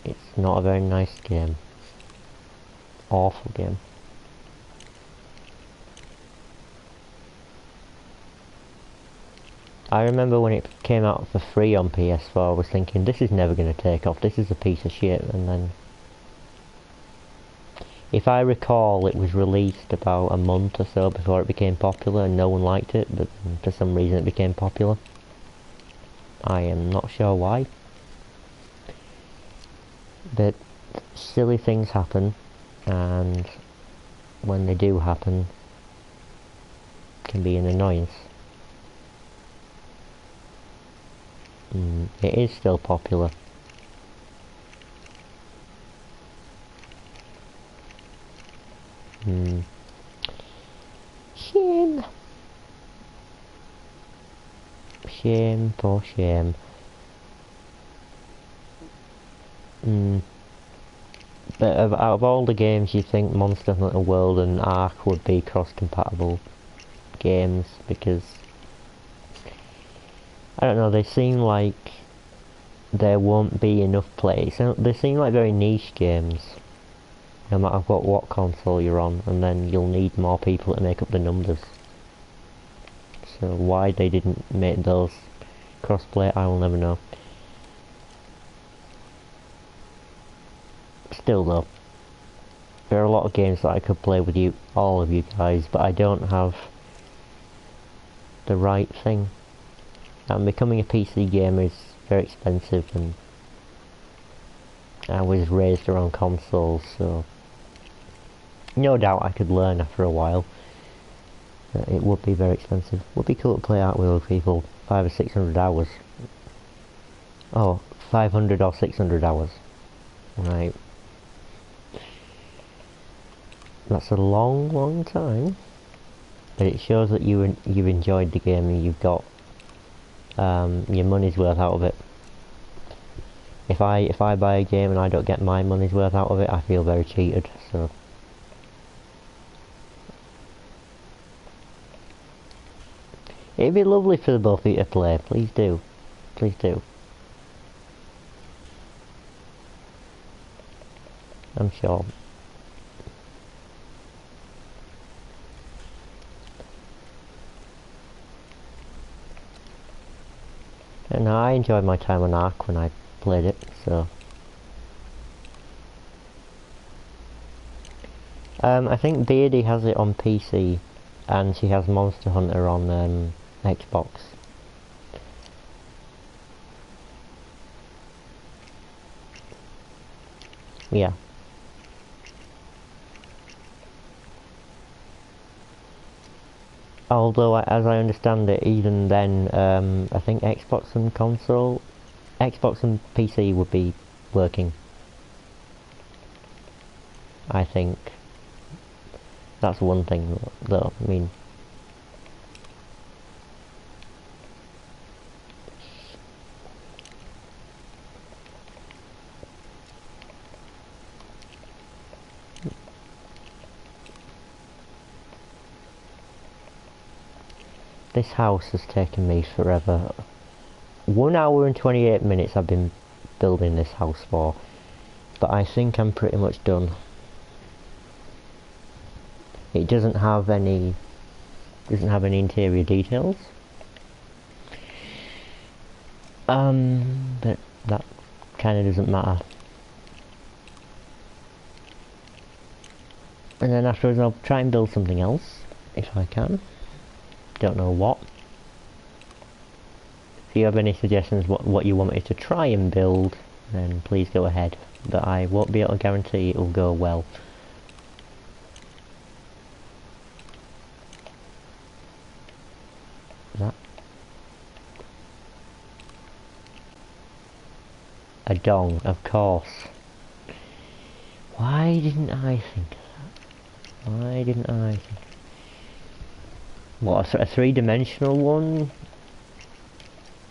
It's not a very nice game. Awful game. I remember when it came out for free on PS4, I was thinking, this is never going to take off, this is a piece of shit, and then... If I recall, it was released about a month or so before it became popular, and no one liked it, but for some reason it became popular. I am not sure why. But silly things happen, and when they do happen, it can be an annoyance. It is still popular. Shame. Shame for shame. But out of all the games, you think Monster Hunter World and Ark would be cross-compatible games, because I don't know, they seem like there won't be enough play. So they seem like very niche games, no matter what console you're on, and then you'll need more people to make up the numbers. So why they didn't make those crossplay, I will never know. Still though, there are a lot of games that I could play with you, all of you guys, but I don't have the right thing. And becoming a PC gamer is very expensive, and I was raised around consoles, so no doubt I could learn after a while. It would be very expensive. Would be cool to play out with other people. 500 or 600 hours. Oh, 500 or 600 hours. Right. That's a long time. But it shows that you've enjoyed the game and you've got your money's worth out of it. If I buy a game and I don't get my money's worth out of it, I feel very cheated. So it'd be lovely for the both of you to play. Please do. Please do. I'm sure. And I enjoyed my time on Ark when I played it, so... I think Beardy has it on PC, and she has Monster Hunter on Xbox. Yeah. Although, as I understand it, even then, I think Xbox and PC would be working. I think that's one thing, though. I mean, this house has taken me forever. 1 hour and 28 minutes I've been building this house for, but I think I'm pretty much done. It doesn't have any interior details. But that kind of doesn't matter. And then afterwards I'll try and build something else, if I can. Don't know what. If you have any suggestions what you want me to try and build, then please go ahead. But I won't be able to guarantee it'll go well. That a dong, of course. Why didn't I think of that? Why didn't I think? What, a three-dimensional one?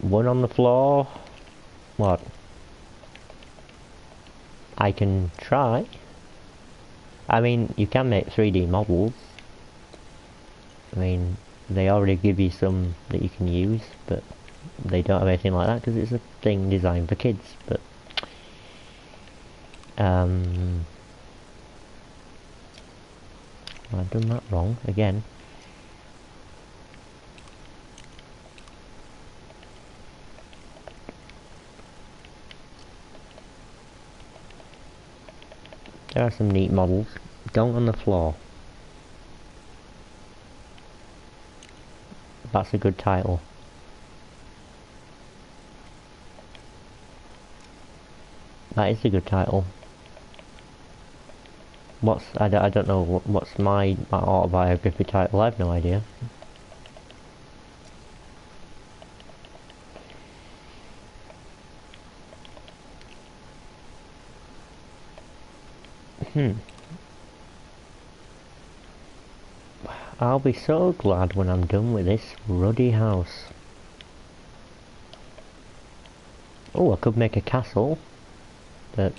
One on the floor? What? I can try. I mean, you can make 3D models. I mean, they already give you some that you can use, but they don't have anything like that because it's a thing designed for kids. But I've done that wrong again. There are some neat models. Don't on the floor. That's a good title. That is a good title. I don't know what's my autobiography title. I have no idea. I'll be so glad when I'm done with this ruddy house. Oh, I could make a castle, but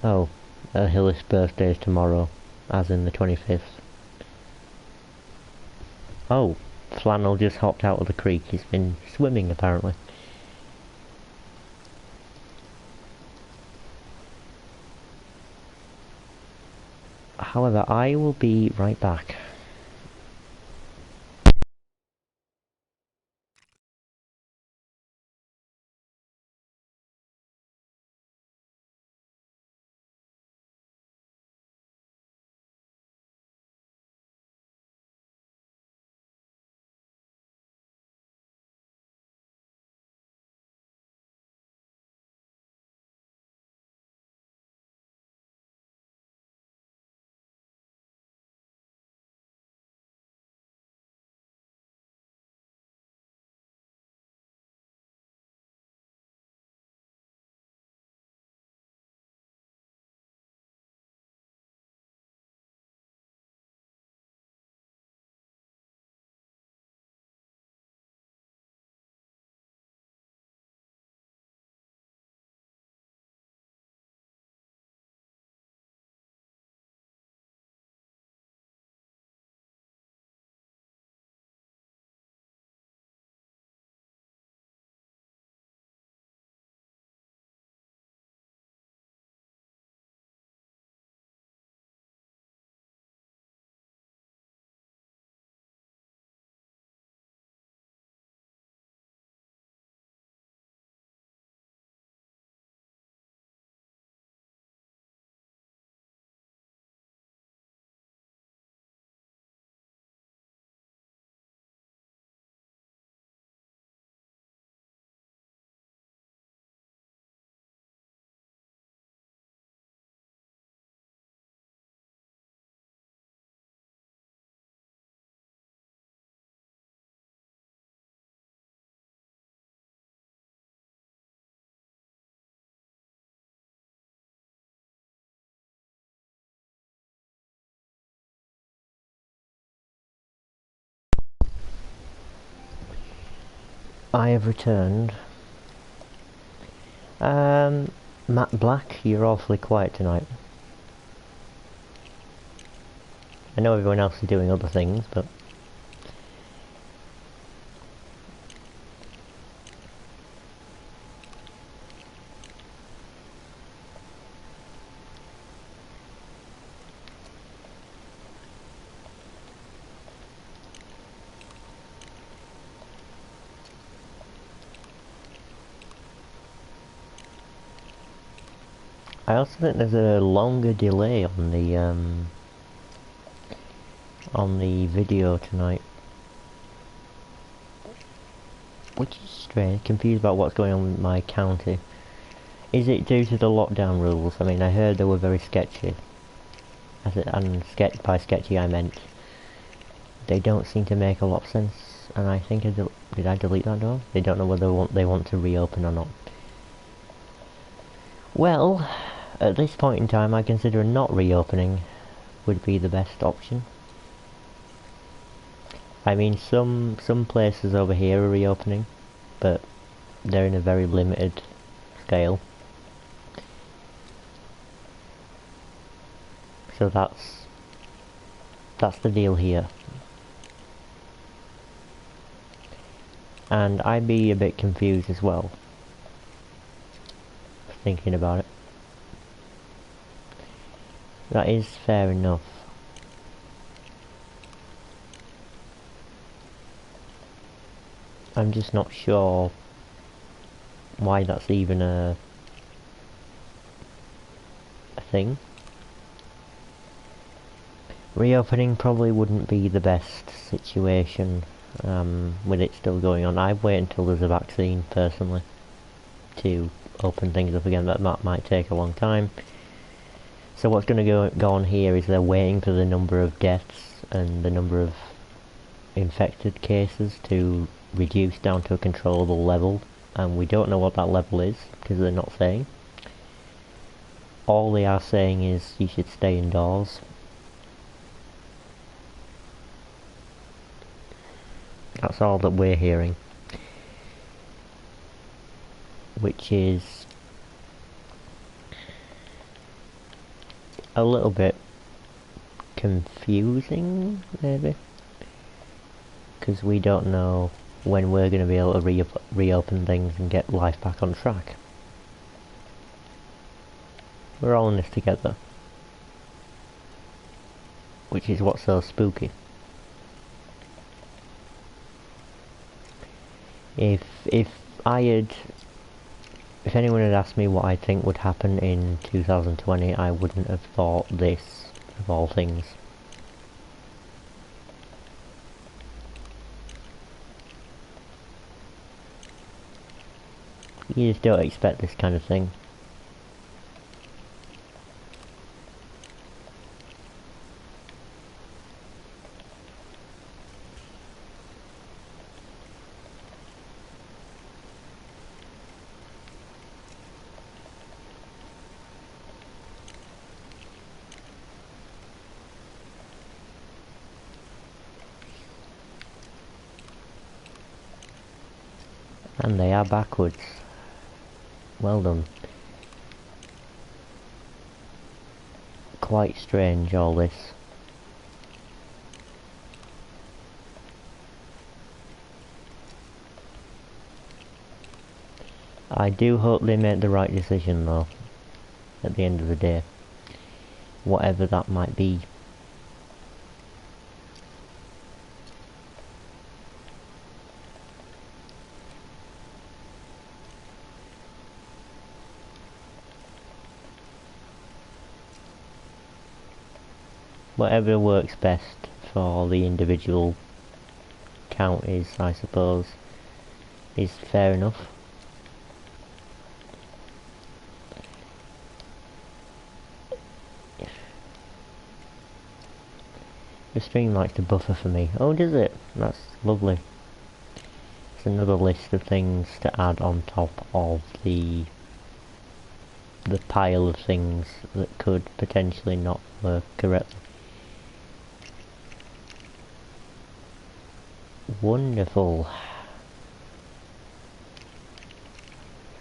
oh, Hillis' birthday is tomorrow, as in the 25th. Oh, Flannel just hopped out of the creek. He's been swimming apparently. However, I will be right back. I have returned. Matt Black, you're awfully quiet tonight. I know everyone else is doing other things, but... I also think there's a longer delay on the video tonight, which is strange. Confused about what's going on with my county. Is it due to the lockdown rules? I mean, I heard they were very sketchy. And by sketchy I meant they don't seem to make a lot of sense. And I think did I delete that door? They don't know whether they want to reopen or not. Well, at this point in time, I consider not reopening would be the best option. I mean, some places over here are reopening, but they're in a very limited scale. So that's the deal here. And I'd be a bit confused as well, thinking about it. That is fair enough. I'm just not sure why that's even a thing. Reopening probably wouldn't be the best situation with it still going on. I'd wait until there's a vaccine, personally, to open things up again, but that might take a long time. So what's going to go on here is they're waiting for the number of deaths and the number of infected cases to reduce down to a controllable level, and we don't know what that level is because they're not saying. All they are saying is you should stay indoors. That's all that we're hearing, which is a little bit confusing, maybe, because we don't know when we're going to be able to reopen things and get life back on track. We're all in this together, which is what's so spooky. If anyone had asked me what I think would happen in 2020, I wouldn't have thought this, of all things. You just don't expect this kind of thing. And they are backwards. Well done. Quite strange, all this. I do hope they made the right decision, though, at the end of the day. Whatever that might be. Whatever works best for the individual counties, I suppose, is fair enough. The stream likes to buffer for me. Oh, does it? That's lovely. It's another list of things to add on top of the pile of things that could potentially not work correctly. Wonderful.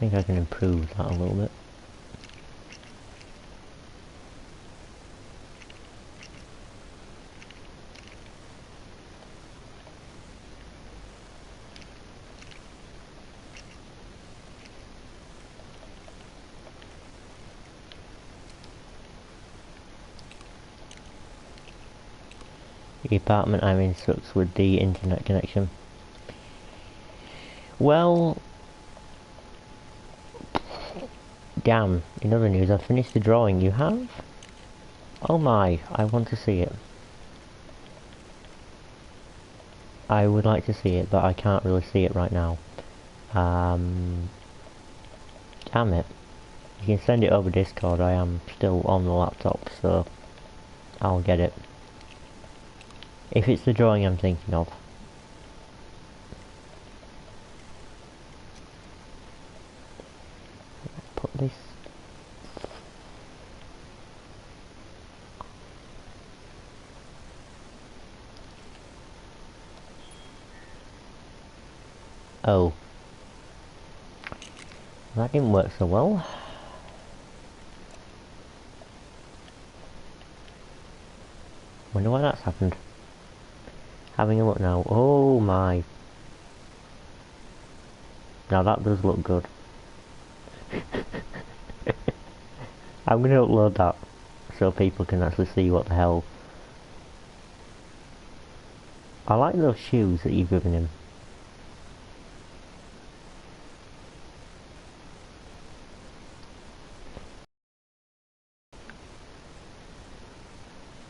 think I can improve that a little bit. The apartment I'm in sucks with the internet connection. Well, damn, in other news, I've finished the drawing. You have? Oh my, I want to see it. I would like to see it, but I can't really see it right now. Damn it. You can send it over Discord. I am still on the laptop, so I'll get it. If it's the drawing I'm thinking of. Put this... Oh. That didn't work so well. Wonder why that's happened. Having a look now. Oh my. Now that does look good. I'm gonna upload that so people can actually see what the hell. I like those shoes that you've given him.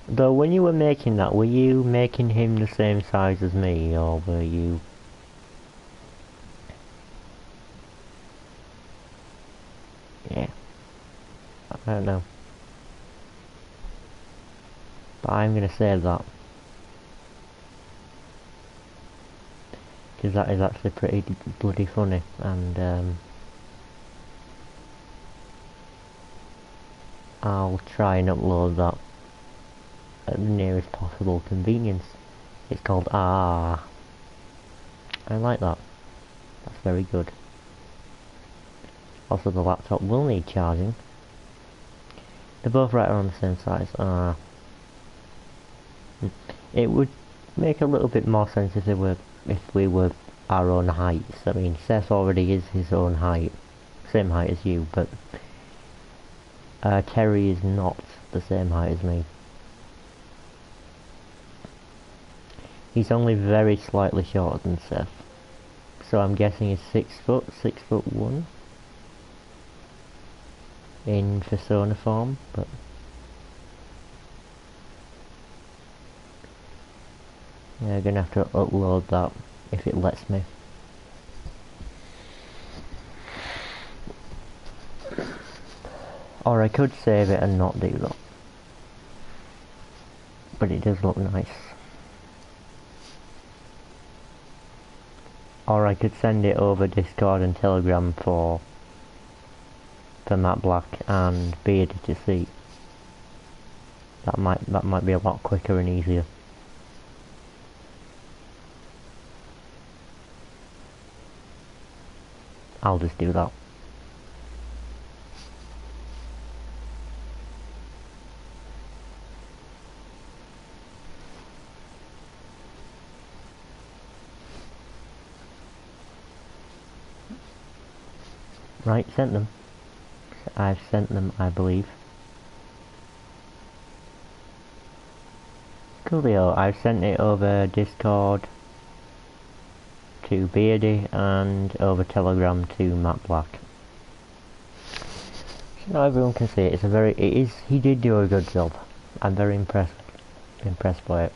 Though when you were making that, were you making him the same size as me, or were you... Yeah. I don't know. But I'm gonna save that. Because that is actually pretty bloody funny, and I'll try and upload that at the nearest possible convenience. It's called Ah. I like that. That's very good. Also the laptop will need charging. They're both right around the same size. It would make a little bit more sense if we were our own heights. I mean, Seth already is his own height. Same height as you, but Terry is not the same height as me. He's only very slightly shorter than Seth. So I'm guessing he's 6 foot, 6'1" in persona form, but yeah, I'm gonna have to upload that if it lets me. Or I could save it and not do that. But it does look nice. Or I could send it over Discord and Telegram for Matt Black and Beardy to see. That might be a lot quicker and easier. I'll just do that. Right, sent them. I've sent them, I believe. Coolio, I've sent it over Discord to Beardy and over Telegram to Matt Black. So now everyone can see it. He did do a good job. I'm very impressed by it.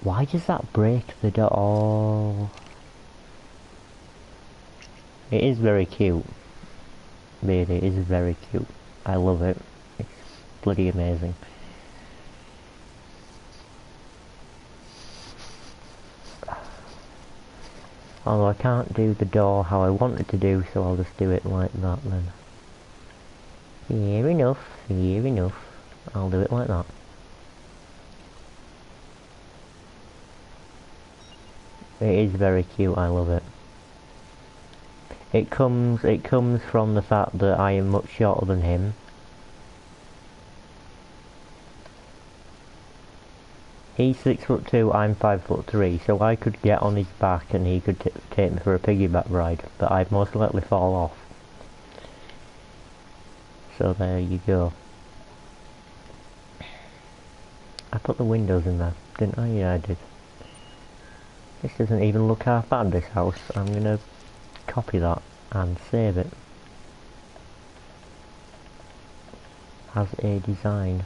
Why does that break the door? Oh. It is very cute. Beardy is very cute. I love it. It's bloody amazing. Although I can't do the door how I wanted to do, so I'll just do it like that then. Fair enough, fair enough. I'll do it like that. It is very cute, I love it. It comes from the fact that I am much shorter than him. He's 6'2", I'm 5'3", so I could get on his back and he could take me for a piggyback ride, but I'd most likely fall off. So there you go. I put the windows in there, didn't I? Yeah, I did. This doesn't even look half bad, this house. I'm gonna copy that and save it as a design.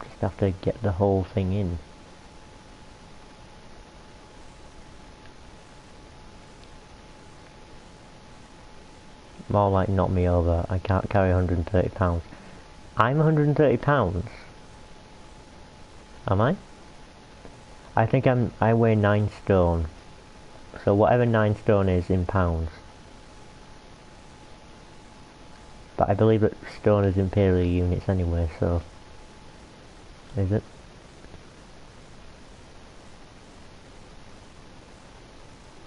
Just have to get the whole thing in. More like knock me over. I can't carry 130 pounds. I'm 130 pounds. Am I? I think I weigh 9 stone. So whatever 9 stone is in pounds. But I believe that stone is imperial units anyway, so... Is it?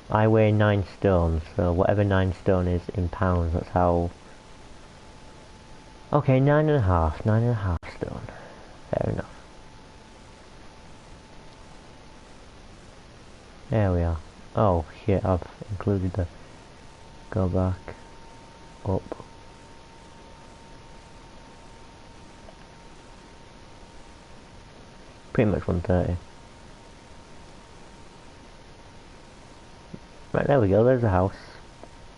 I weigh 9 stone, so whatever 9 stone is in pounds, that's how... Okay, 9.5 stone. Fair enough. There we are. Oh shit, I've included the... Go back. Up. Pretty much 130. Right, there we go, there's a house.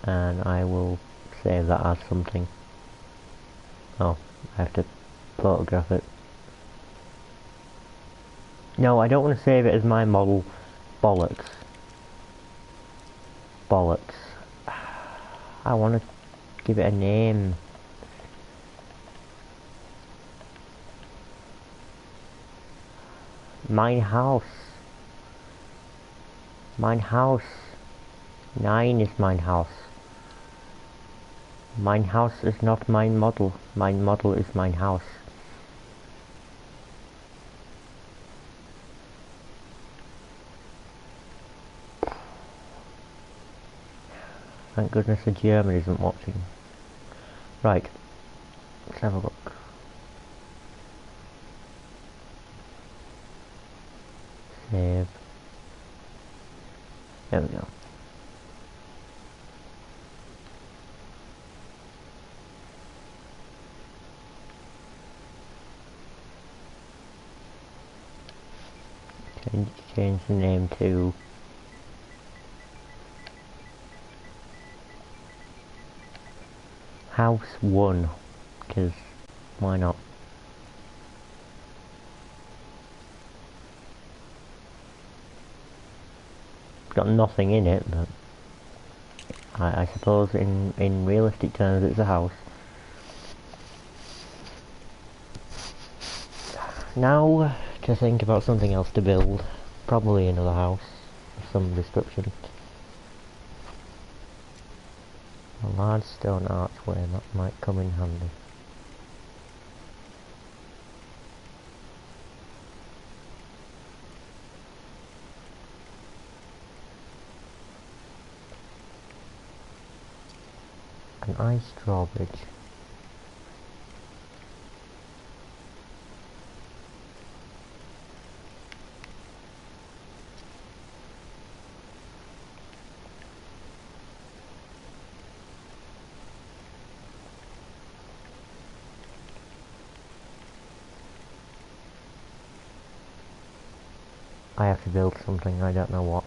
And I will save that as something. Oh, I have to photograph it. No, I don't want to save it as my model. Bollocks. Bollocks. I want to give it a name. Mine house. Mine house. 9 is mine house. Mine house is not mine model. Mine model is mine house. Thank goodness the German isn't watching. Right. Let's have a look. Save. There we go. Change the name to House 1, because why not? It's got nothing in it, but I suppose in realistic terms it's a house. Now to think about something else to build. Probably another house of some description. A large stone archway, that might come in handy. An ice drawbridge. I have to build something, I don't know what.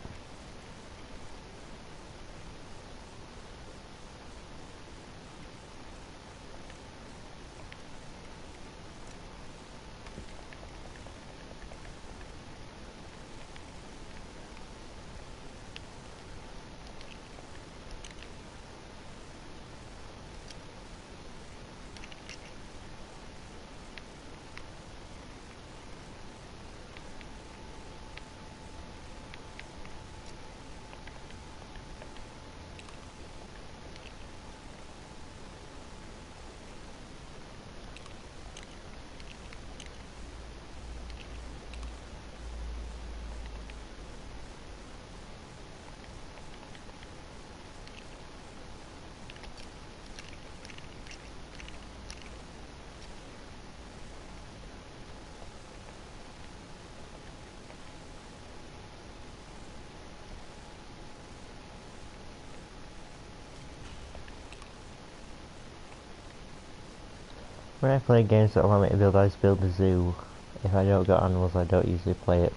When I play games that allow me to build, I just build a zoo. If I don't got animals, I don't usually play it.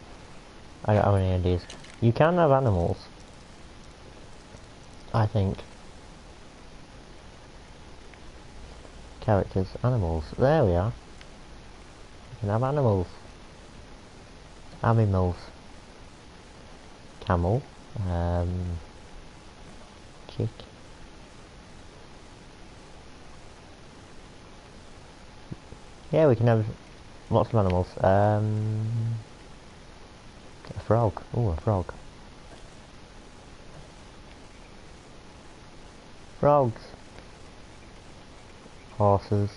I don't have any ideas. You can have animals, I think. Characters, animals. There we are. You can have animals. Animals. Camel. Chick. Yeah, we can have lots of animals. A frog. Ooh, a frog. Frogs. Horses.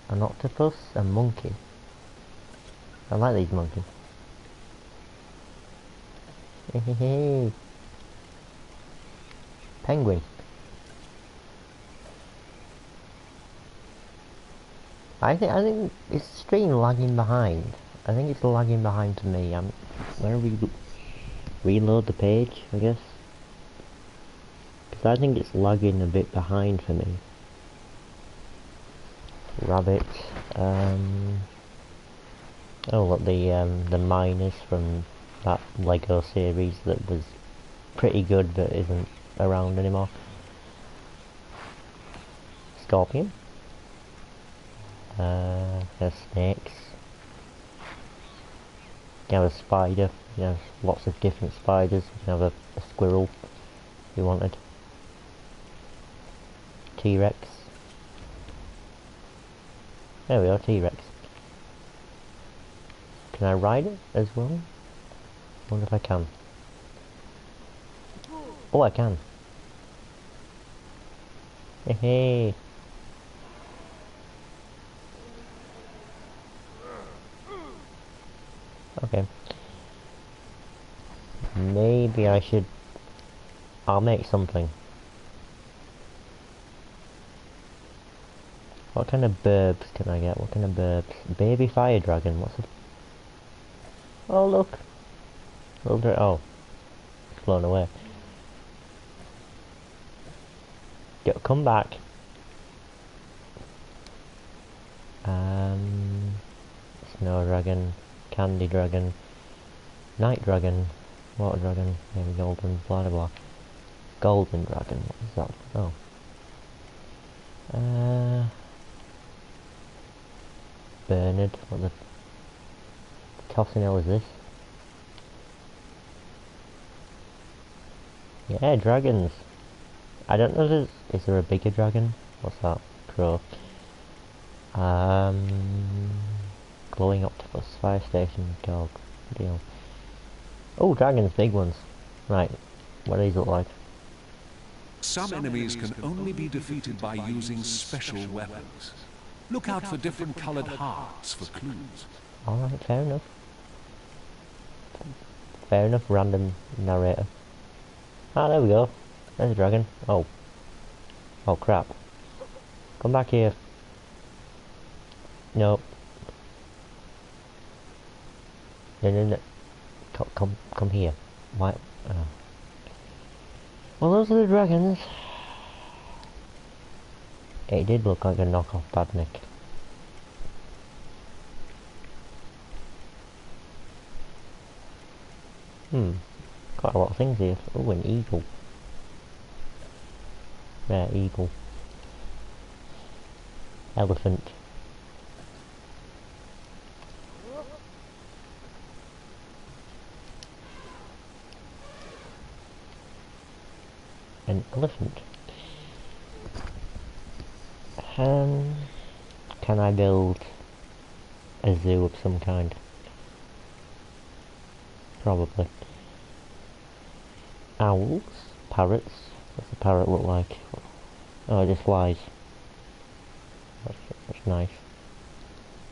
An octopus. A monkey. I like these monkeys. Hehehe. Penguin. I think it's stream lagging behind. I think it's lagging behind to me. I'm gonna reload the page, I guess. Because I think it's lagging a bit behind for me. Rabbit. Oh look, the miners from that Lego series that was pretty good but isn't around anymore. Scorpion. There's snakes. You can have a spider. You have lots of different spiders. You can have a squirrel if you wanted. T-Rex. There we are, T-Rex. Can I ride it as well? I wonder if I can. Oh, I can. Hey. Okay. Maybe I should... I'll make something. What kind of burbs can I get? What kind of burbs? Baby fire dragon, what's it? Oh look! Oh. It's flown away. Come back. Snow dragon, candy dragon, night dragon, water dragon, maybe golden, blah blah blah. Golden dragon, what is that? Oh. Bernard, what the tossing hell is this? Yeah, dragons. I don't know, is there a bigger dragon? What's that? Crow. Glowing octopus, fire station, dog. Deal. Oh, dragons, big ones. Right, what do these look like? Some enemies can only be defeated by using special weapons. Look out for different colored hearts for clues. Alright, fair enough. Fair enough, random narrator. Ah, there we go. There's a dragon. Oh. Oh, crap. Come back here. No. No. Come here. Why? Well, those are the dragons. It did look like a knockoff Badnik. Quite a lot of things here. Oh, an eagle. Yeah, eagle. Elephant. An elephant. Can I build a zoo of some kind? Probably. Owls? Parrots? What's a parrot look like? Oh, it just flies. That's nice.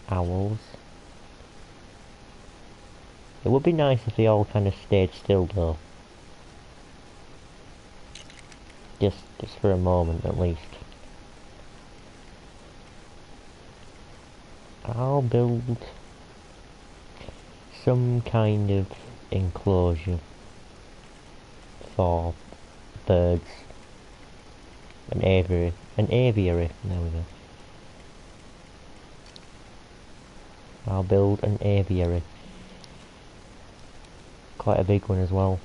Owls. It would be nice if they all kind of stayed still though. Just for a moment at least. I'll build some kind of enclosure for birds. An aviary. There we go. I'll build an aviary. Quite a big one as well.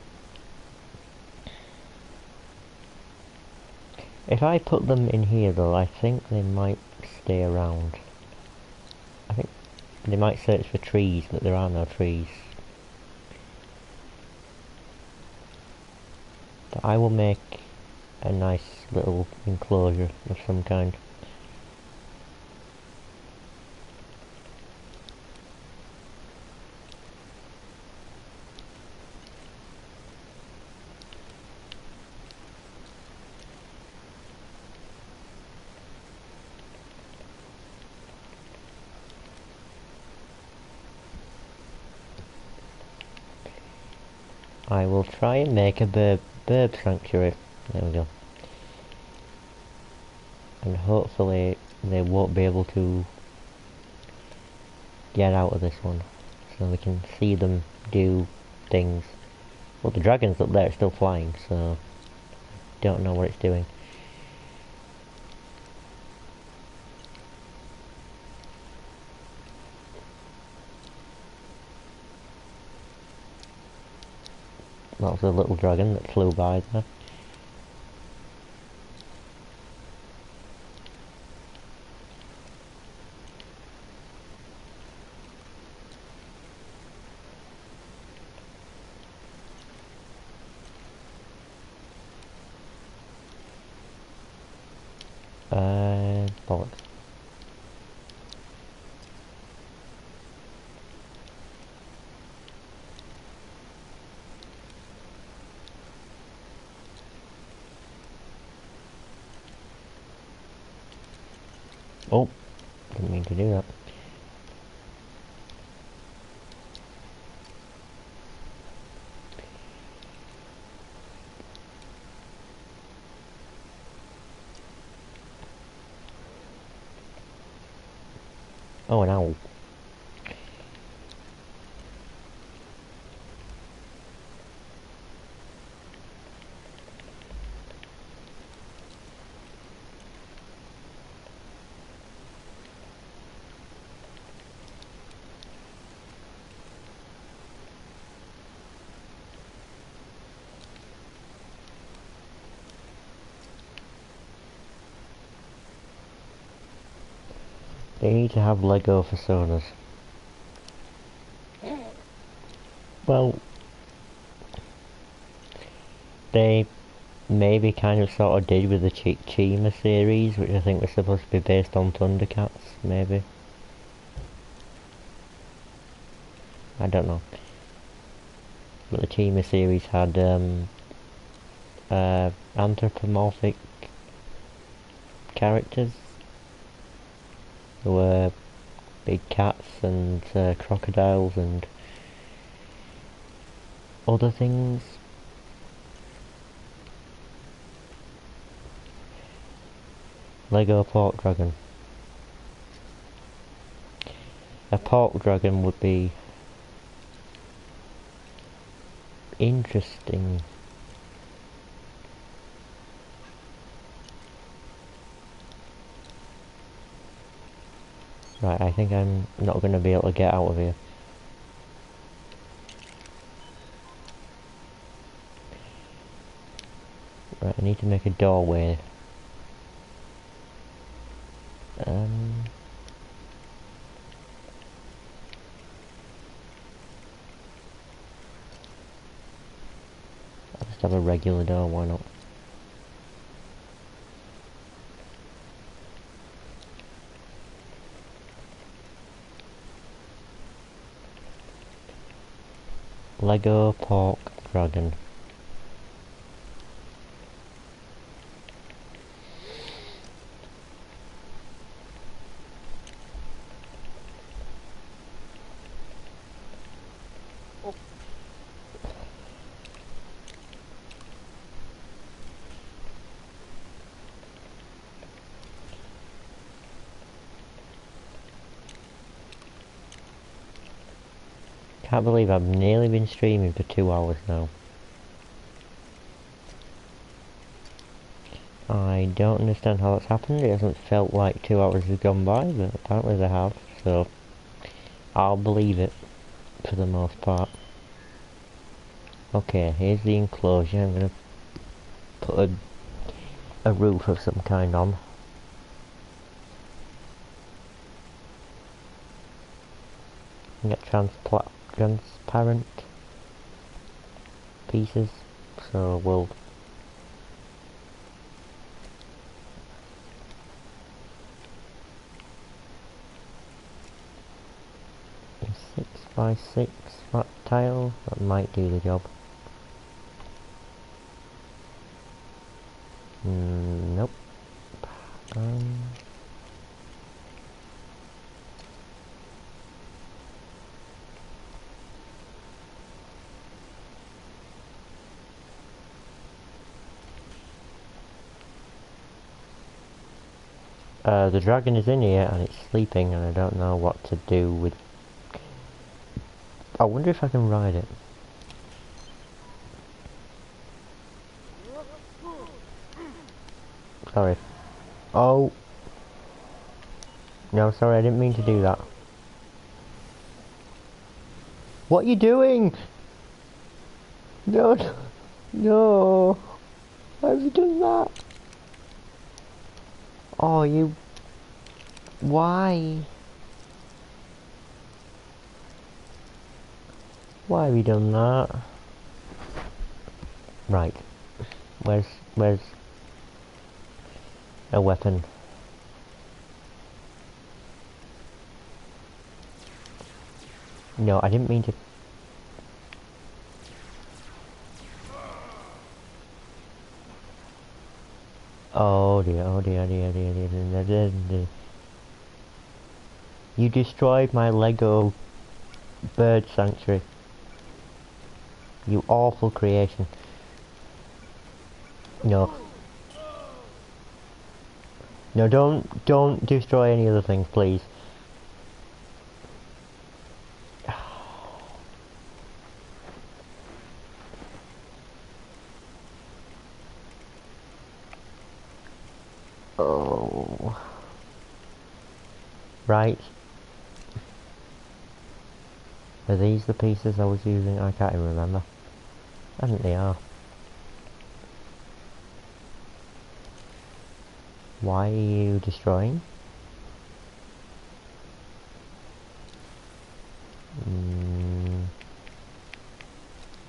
If I put them in here though, I think they might stay around. I think they might search for trees, but there are no trees. But I will make a nice little enclosure of some kind. I will try and make a bird sanctuary. There we go. And hopefully they won't be able to get out of this one. So we can see them do things. Well, the dragon's up there, it's still flying, so don't know what it's doing. That was a little dragon that flew by there. Bollocks. Oh, didn't mean to do that. Oh, an owl. They need to have Lego personas. Well, they maybe kind of sort of did with the Chima series, which I think was supposed to be based on Thundercats, maybe. I don't know. But the Chima series had anthropomorphic characters. There were big cats and crocodiles and other things. Lego pork dragon. A pork dragon would be interesting. Right, I think I'm not going to be able to get out of here. Right, I need to make a doorway. I'll just have a regular door, why not? Lego pork dragon. Can't believe I've nearly been streaming for 2 hours now. I don't understand how that's happened. It hasn't felt like 2 hours have gone by, but apparently they have, so I'll believe it for the most part. Okay, here's the enclosure. I'm gonna put a roof of some kind on. Get transparent pieces, so we'll 6x6 flat tile, that might do the job. Nope. The dragon is in here and it's sleeping and I don't know what to do with... I wonder if I can ride it. Sorry. Oh! No, sorry, I didn't mean to do that. What are you doing? No, no, no. Why have you done that? Oh, you... Why? Why have you done that? Right. Where's a weapon? No, I didn't mean to... Oh dear, oh dear, dear, dear, dear, dear, dear, dear. You destroyed my Lego bird sanctuary. You awful creation. No. No, don't destroy any other things, please. Oh. Right. Are these the pieces I was using? I can't even remember. I think they are. Why are you destroying?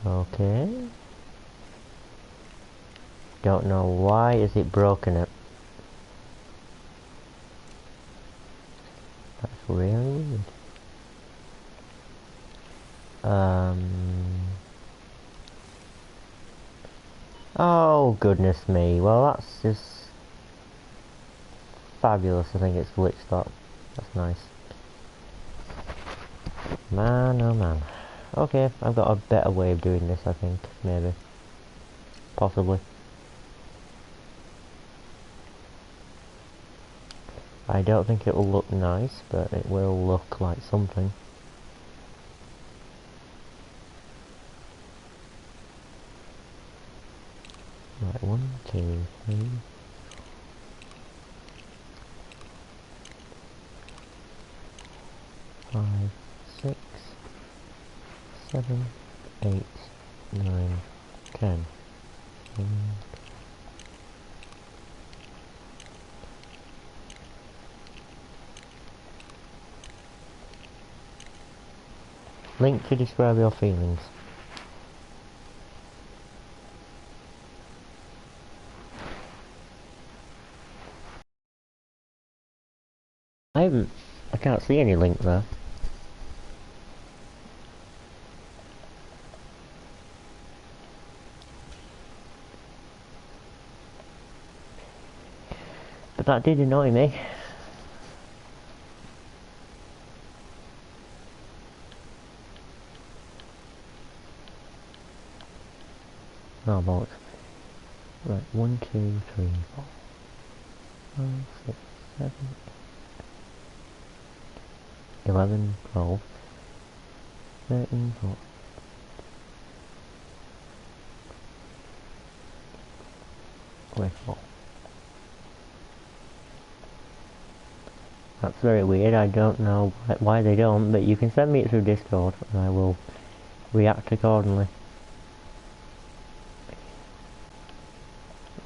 Okay. Don't know why is it broken it. That's really weird. Oh goodness me. Well, that's just fabulous. I think it's glitched that. That's nice. Man, oh man. Okay, I've got a better way of doing this, I think. Maybe. Possibly. I don't think it will look nice, but it will look like something. Right, 1, 2, 3. 5, 6, 7, 8, 9, 10. Link to describe your feelings. I can't see any link there. But that did annoy me. Oh, bollocks. Right, 1, 2, 3, 4, 5, 6, 7, 11, 12, 13, 14. Wait, 4. That's very weird. I don't know why they don't, but you can send me it through Discord and I will react accordingly.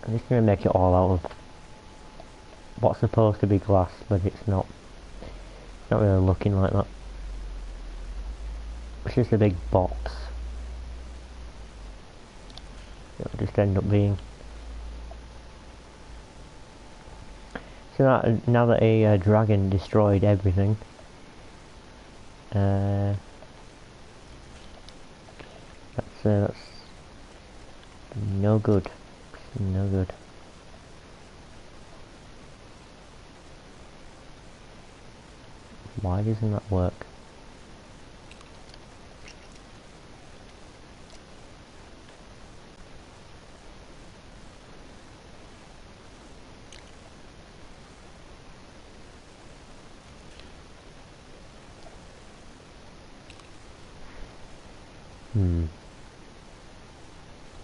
I'm just going to make it all out of what's supposed to be glass, but it's not. It's not really looking like that. It's just a big box. It'll just end up being. So that, now that a dragon destroyed everything, that's no good. No good. Why doesn't that work?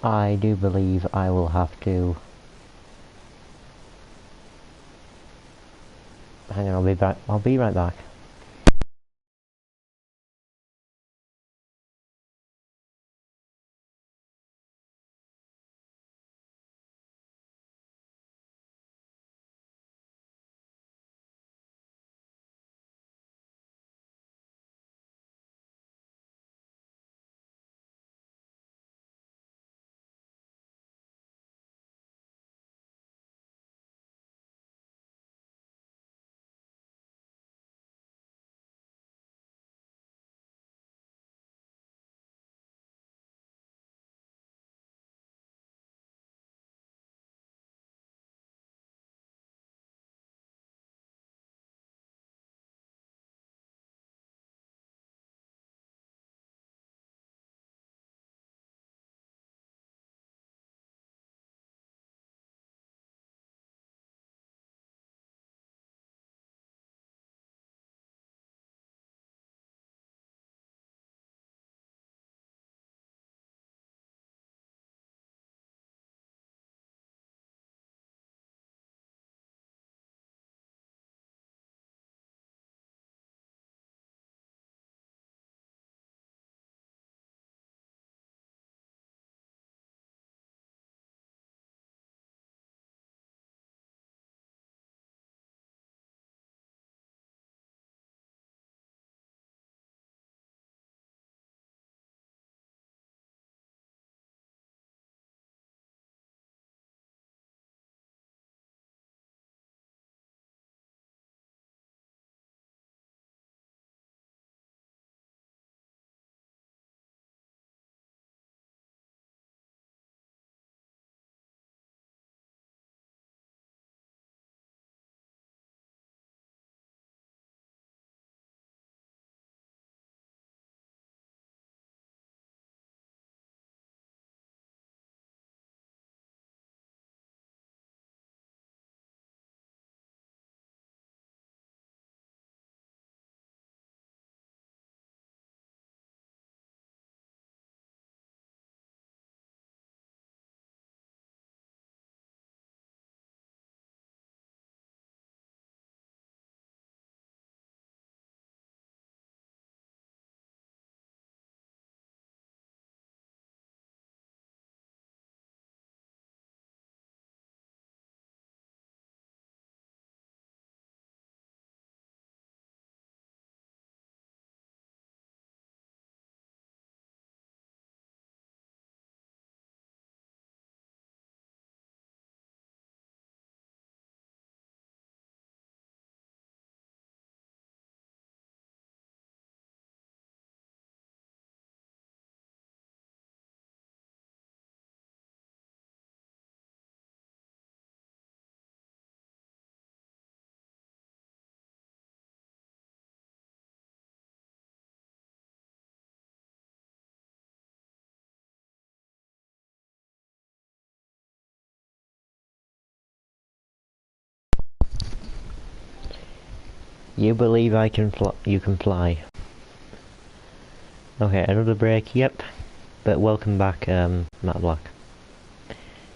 I do believe I will have to. Hang on, I'll be back. I'll be right back. You believe I can fly? You can fly. Okay, another break. Yep. But welcome back, Matt Black.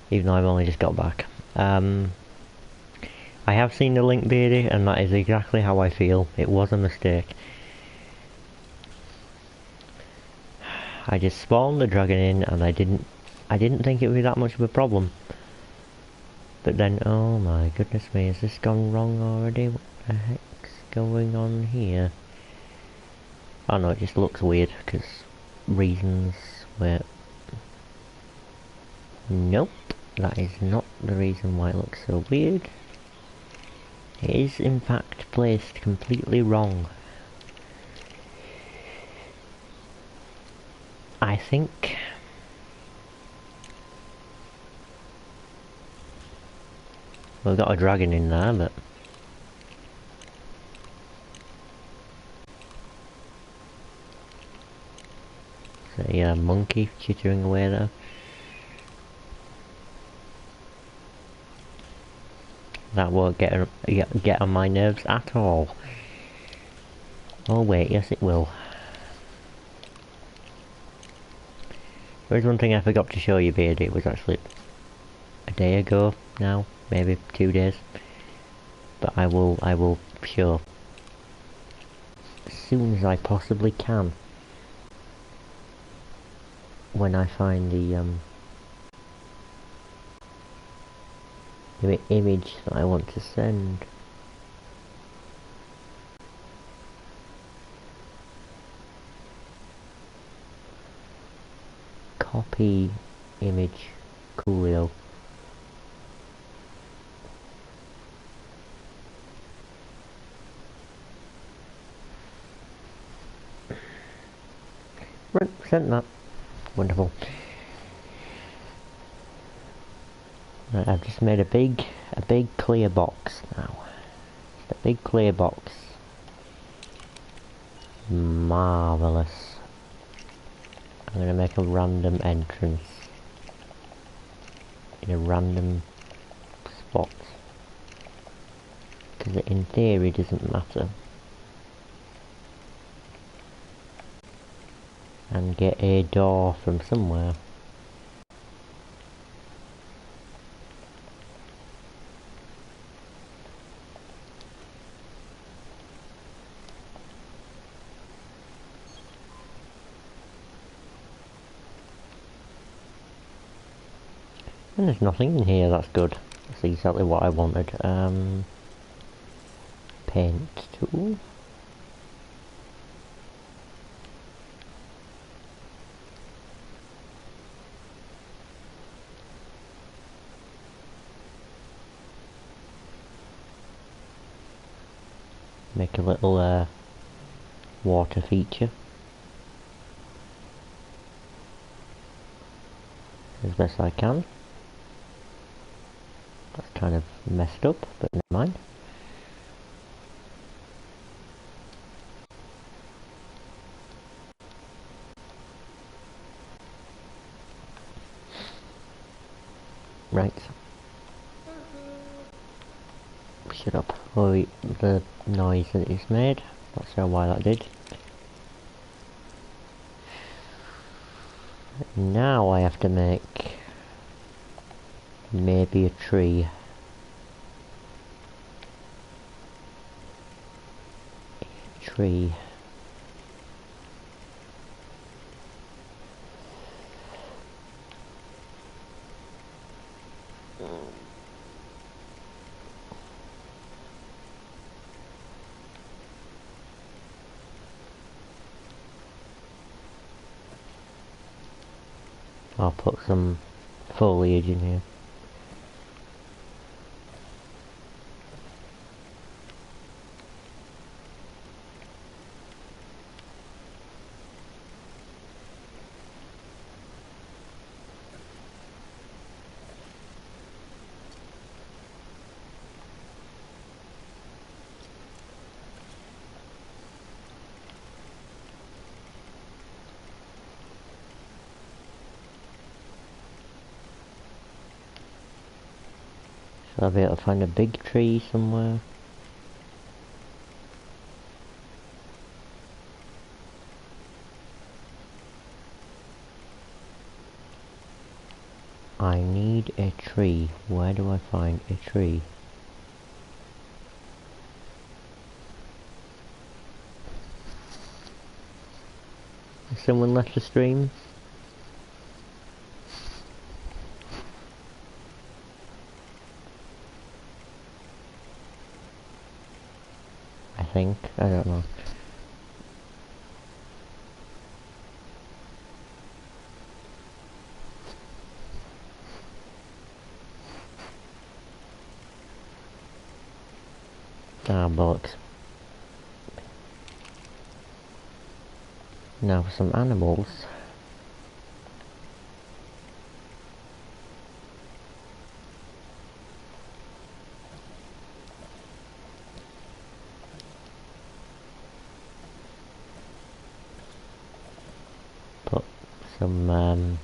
Even though I've only just got back. I have seen the link, Beardy, and that is exactly how I feel. It was a mistake. I just spawned the dragon in, and I didn't think it would be that much of a problem. But then, oh my goodness me, has this gone wrong already? What the heck's going on here? Oh no, it just looks weird, because reasons where... Nope, that is not the reason why it looks so weird. It is in fact placed completely wrong. I think... We've got a dragon in there, but... So yeah, monkey chittering away there. That won't get on my nerves at all. Oh wait, yes it will. There is one thing I forgot to show you, Beardy. It was actually a day ago now, maybe 2 days. But I will show as soon as I possibly can. When I find the image that I want to send. Copy image, Coolio. Right, sent that. Wonderful. Right, I've just made a big clear box now. Just a big clear box. Marvellous. I'm gonna make a random entrance in a random spot. Because it in theory doesn't matter. And get a door from somewhere. And there's nothing in here, that's good. That's exactly what I wanted. Paint tool. Make a little water feature. As best I can. That's kind of messed up, but never mind. Right. Shut up. Oh, the noise that it's made. Not sure why that did. Now I have to make maybe a tree. Tree. I'll put some foliage in here. So I'll be able to find a big tree somewhere. I need a tree. Where do I find a tree? Has someone left the stream? I think. I don't know. Ah, bollocks. Now for some animals. Put some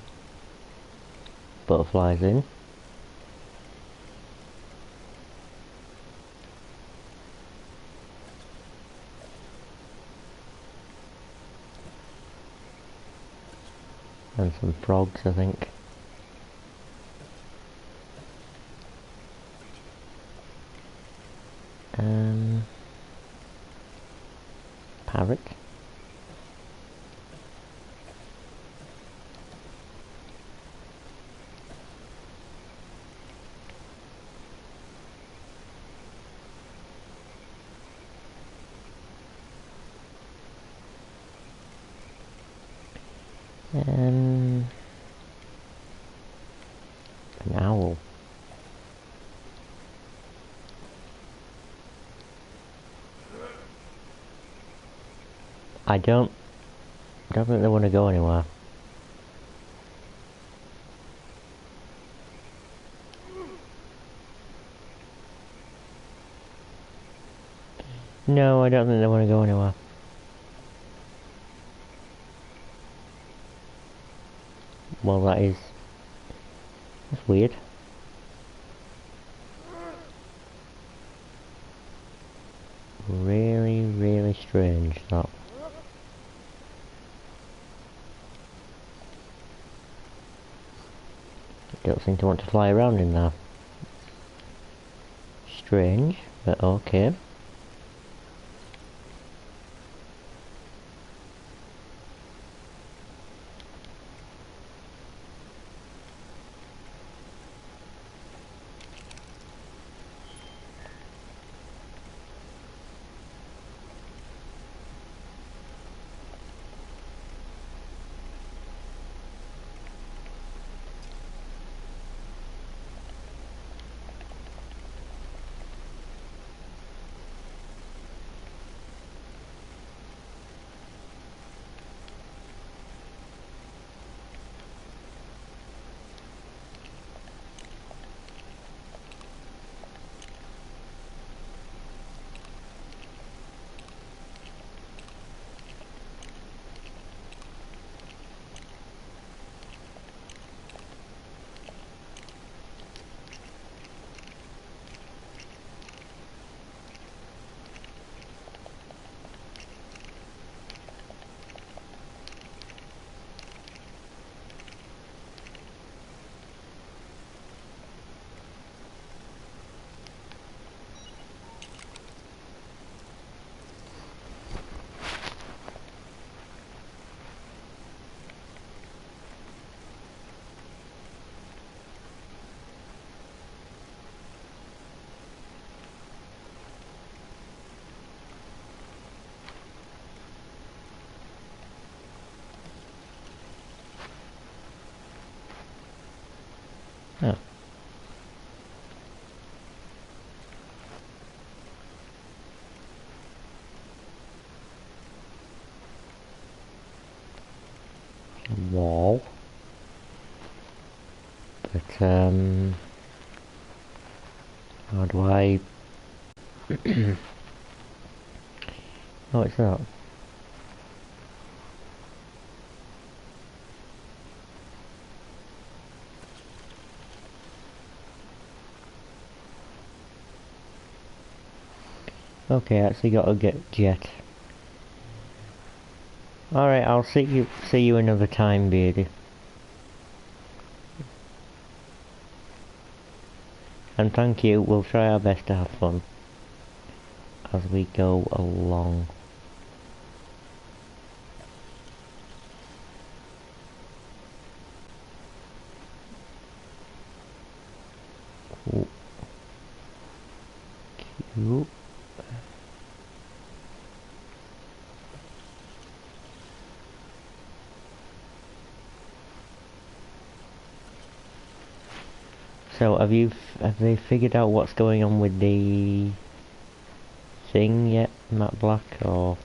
butterflies in. And some frogs, I think. Parrot. An owl. I don't think they want to go anywhere. No, I don't think they want to go anywhere. Well, that's weird. Really, really strange, that. Don't seem to want to fly around in there. Strange, but okay. Oh. Wall. But, how do I... Oh, it's not. Okay, I actually gotta get jet. Alright, I'll see you another time, Beardy. And thank you, we'll try our best to have fun as we go along. Ooh. Cute. So have they figured out what's going on with the thing yet, Matt Black, or?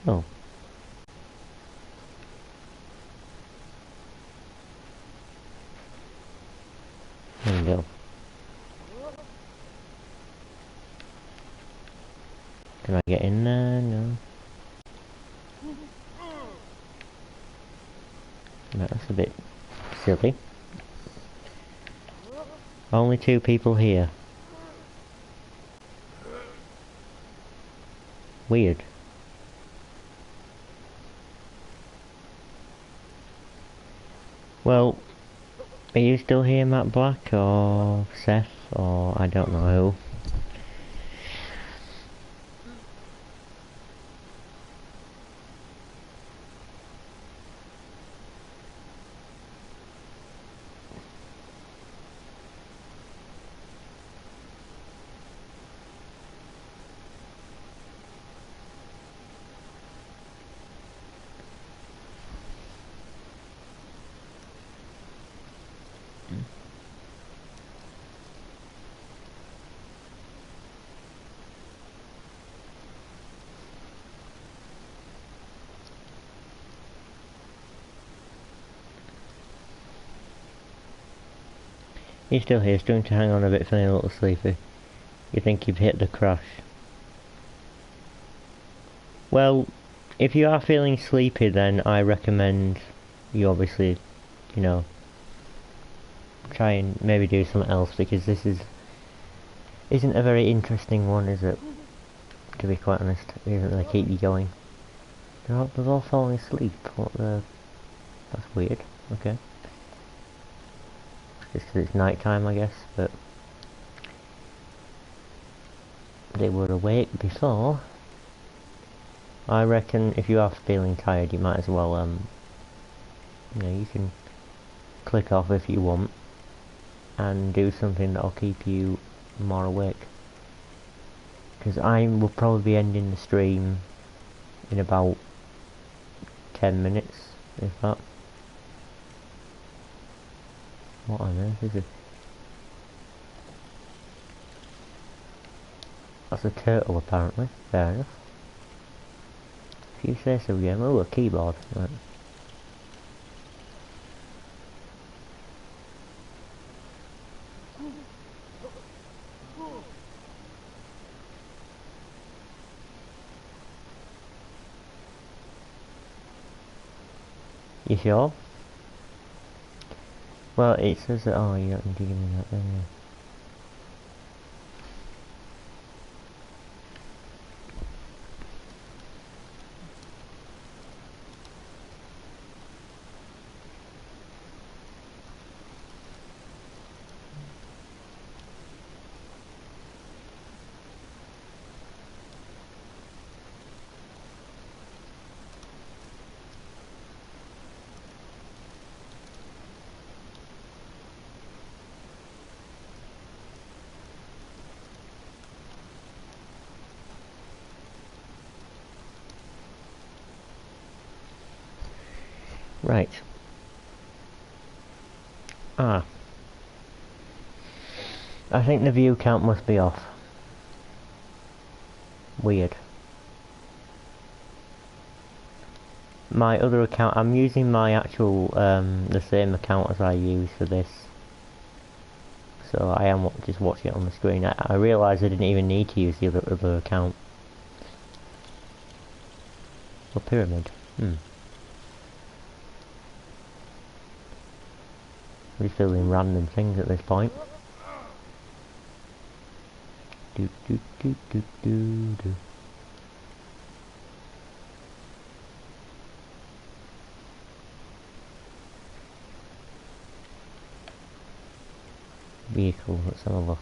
Oh. There we go. Can I get in there? No. No, that's a bit silly. Only 2 people here. Weird. Well, are you still here, Matt Black, or Seth, or I don't know who? He's still here, starting to hang on a bit, feeling a little sleepy. You think you've hit the crash? Well, if you are feeling sleepy, then I recommend you obviously, you know, try and maybe do something else, because this isn't a very interesting one, is it? To be quite honest, it doesn't really keep you going. They're all falling asleep. What the? That's weird. Okay. Just 'cause it's night time, I guess, but they were awake before. I reckon if you are feeling tired, you might as well, you know, you can click off if you want and do something that'll keep you more awake. Because I will probably be ending the stream in about 10 minutes, if that. What on earth is it? That's a turtle, apparently. Fair enough. If you say so, game. Oh, a keyboard. Right. You sure? Well, it says that. Oh, you don't need to give me that then. Yeah. Right. Ah. I think the view count must be off. Weird. my other account, I'm using my actual, the same account as I use for this. So I am just watching it on the screen. I realised I didn't even need to use the other account. A pyramid. We're just filling random things at this point. Do do do do do do. Vehicle, let's have a look.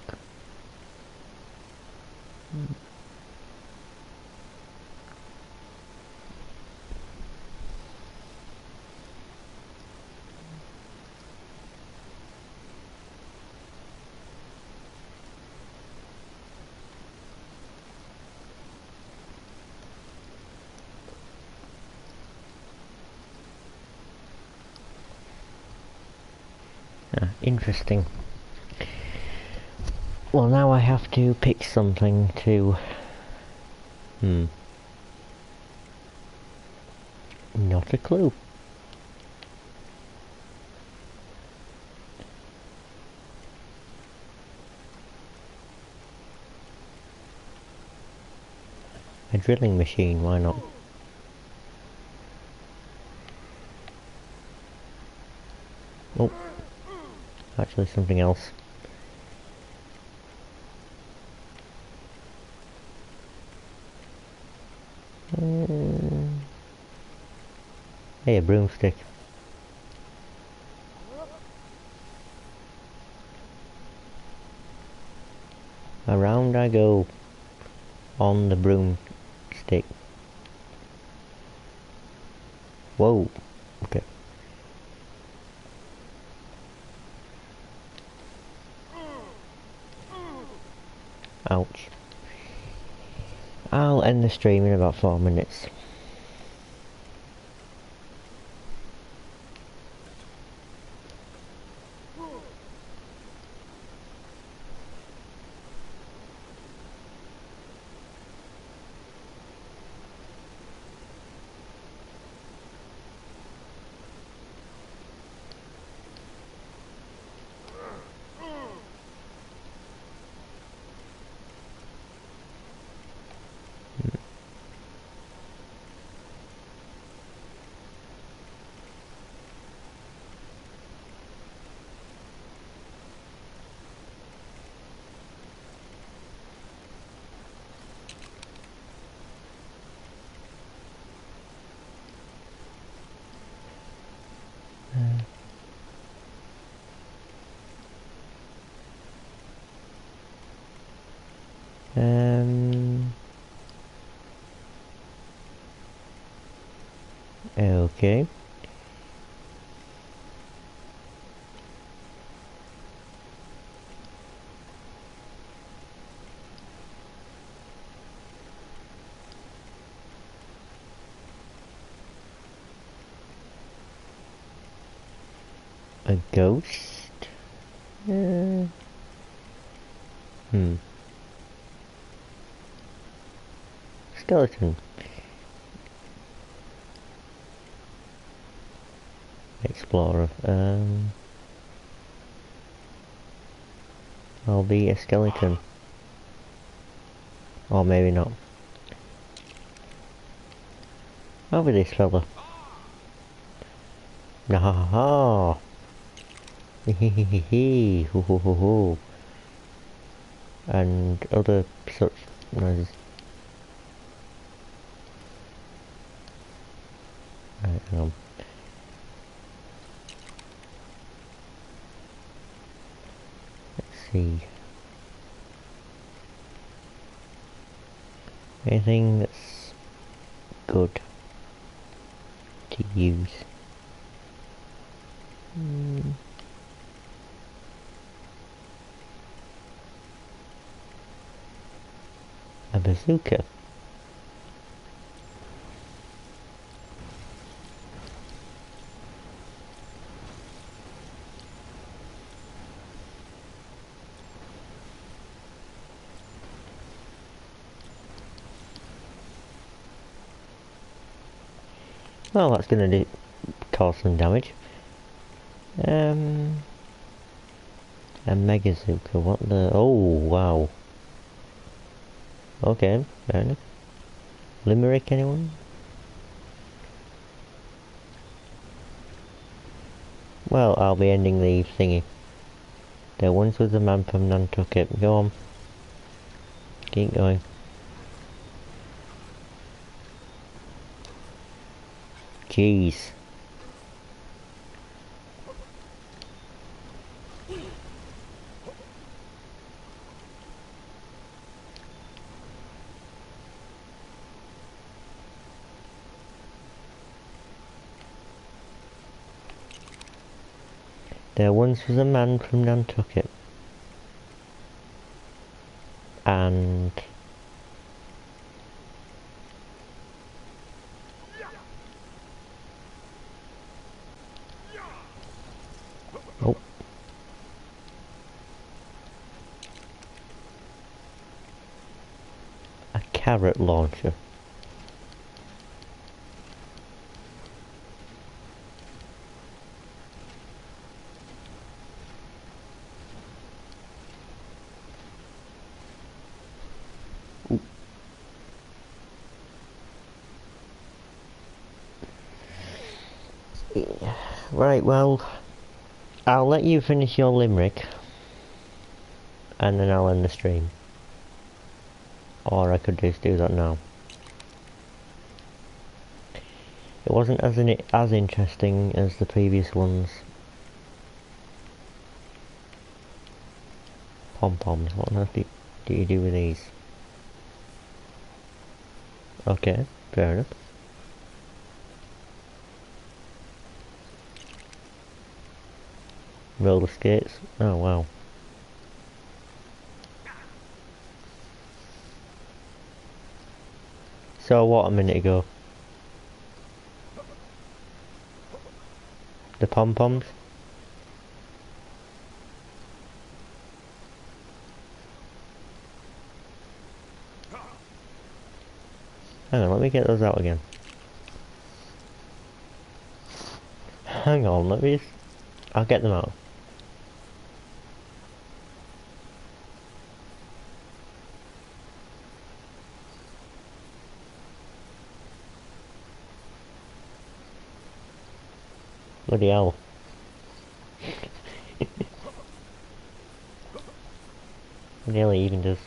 Interesting. Well, now I have to pick something to... Not a clue. A drilling machine, why not? Oh, actually something else. Hey, a broomstick. Around I go on the broomstick. Whoa. Okay. Ouch. I'll end the stream in about 4 minutes. Okay. A ghost? Skeleton. Explorer. I'll be a skeleton. Or maybe not. Over this fella. Nah. Hehehehe. Ho ho ho ho. And other such noises. Right, hang on. Let's see. Anything that's good to use. A bazooka. Well, that's gonna cause some damage. A Megazuka, what the... Oh, wow. Okay, fair enough. Limerick, anyone? Well, I'll be ending the thingy. There once was a man from Nantucket. Go on. Keep going. Jeez. There once was a man from Nantucket. And... Oh. A carrot launcher. Right, well, I'll let you finish your limerick, and then I'll end the stream. Or I could just do that now. It wasn't as interesting as the previous ones. Pom-poms, what on earth do you do with these? Okay, fair enough. Roller skates, oh wow. So what a minute ago? The pom-poms? Hang on, let me get those out again. Hang on, let me just... I'll get them out. Bloody hell. Nearly even does.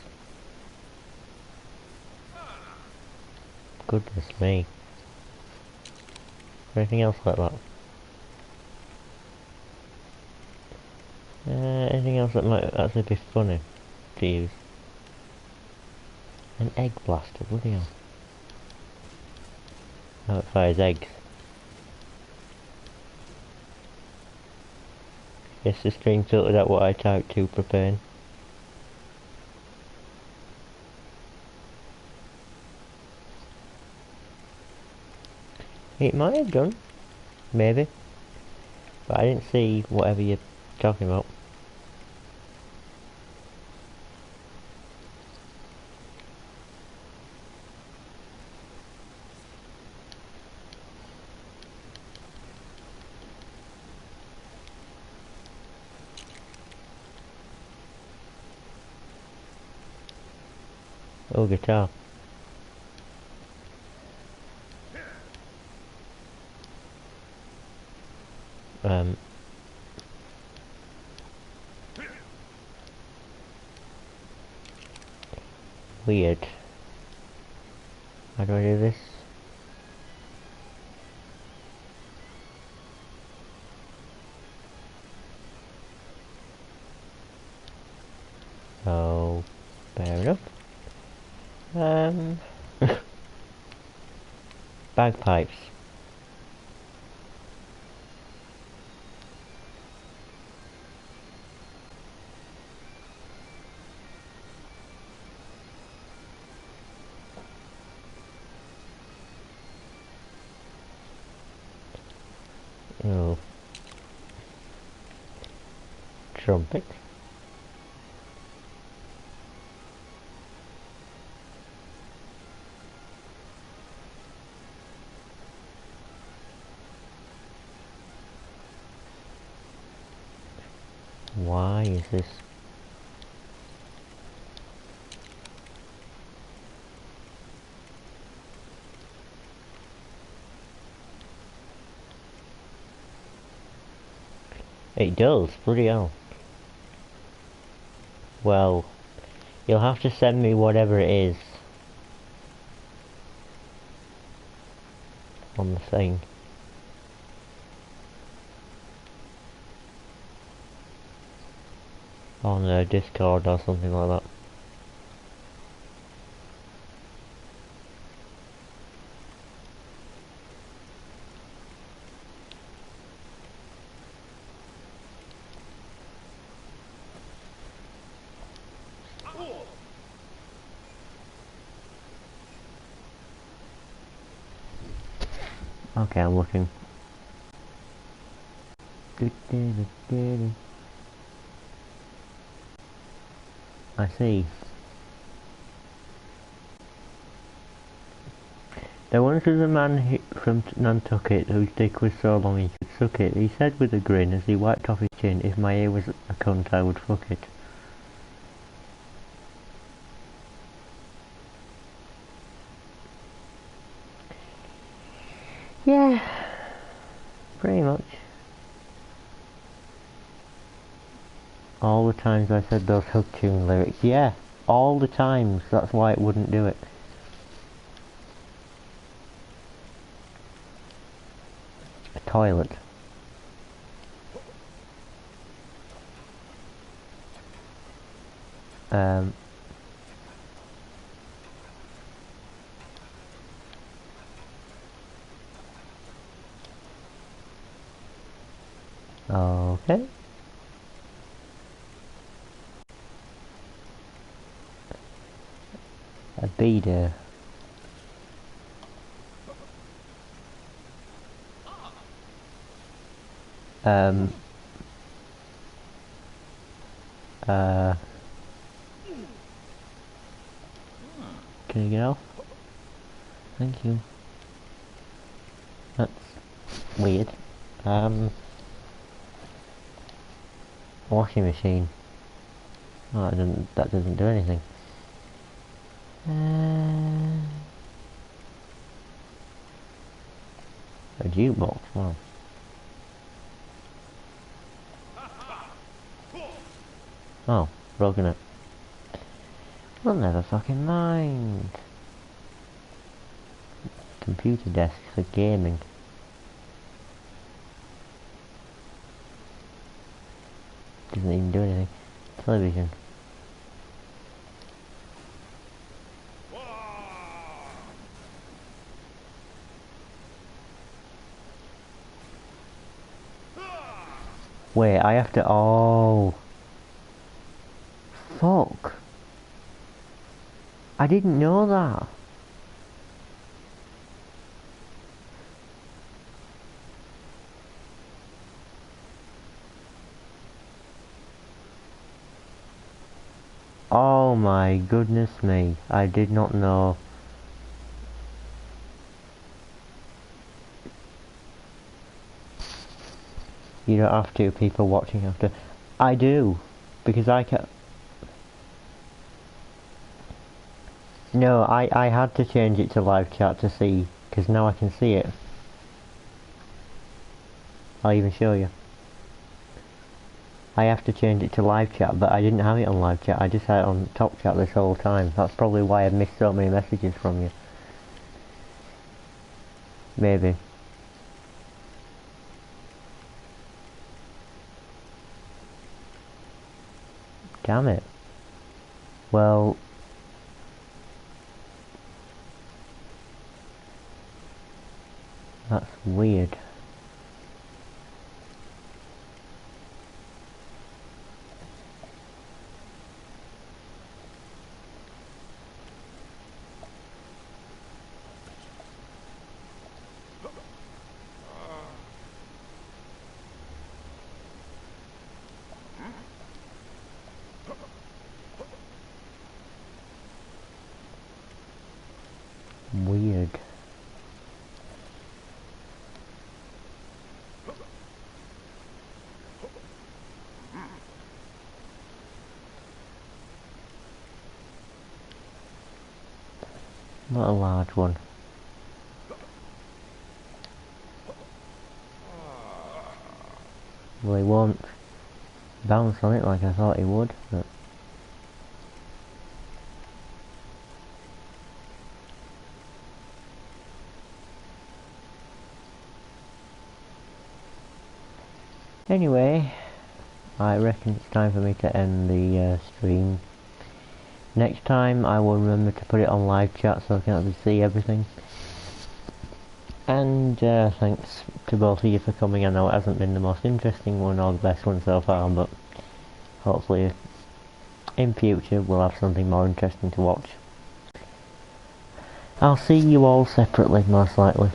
Goodness me. Anything else like that? Anything else that might actually be funny to use? An egg blaster, bloody hell. Oh, it fires eggs. Yes, the stream filtered out what I typed to prepare. It might have done. Maybe. But I didn't see whatever you're talking about. Oh, guitar. Weird. How do I do this? Oh, fair enough. Bagpipes. Oh. Trumpet. Why is this? It does, bloody hell. Well, you'll have to send me whatever it is on the thing. On Discord or something like that. Okay, I'm looking. I see. There once was a man from Nantucket whose dick was so long he could suck it. He said with a grin as he wiped off his chin, "If my ear was a cunt, I would fuck it." Yeah, pretty much. All the times I said those hook tune lyrics. Yeah, all the times. That's why it wouldn't do it. A toilet. Okay. A beater. Um. Can you get off? Thank you. That's weird. Washing machine. Oh, that doesn't do anything. A jukebox, wow. Oh, broken it. Well, never fucking mind. Computer desk for gaming. Doesn't even do anything. Television. Wait, I have to... Oh. Fuck. I didn't know that. Oh my goodness me. I did not know. You don't have to, people watching have to. I do. Because I can... No, I had to change it to live chat to see. Because now I can see it. I'll even show you. I have to change it to live chat, but I didn't have it on live chat. I just had it on top chat this whole time. That's probably why I've missed so many messages from you. Maybe. Damn it. Well... That's weird. Weird. Not a large one. Well, he won't bounce on it like I thought he would, but... Anyway, I reckon it's time for me to end the stream. Next time I will remember to put it on live chat so I can actually see everything. And thanks to both of you for coming. I know it hasn't been the most interesting one or the best one so far, but hopefully in future we'll have something more interesting to watch. I'll see you all separately most likely.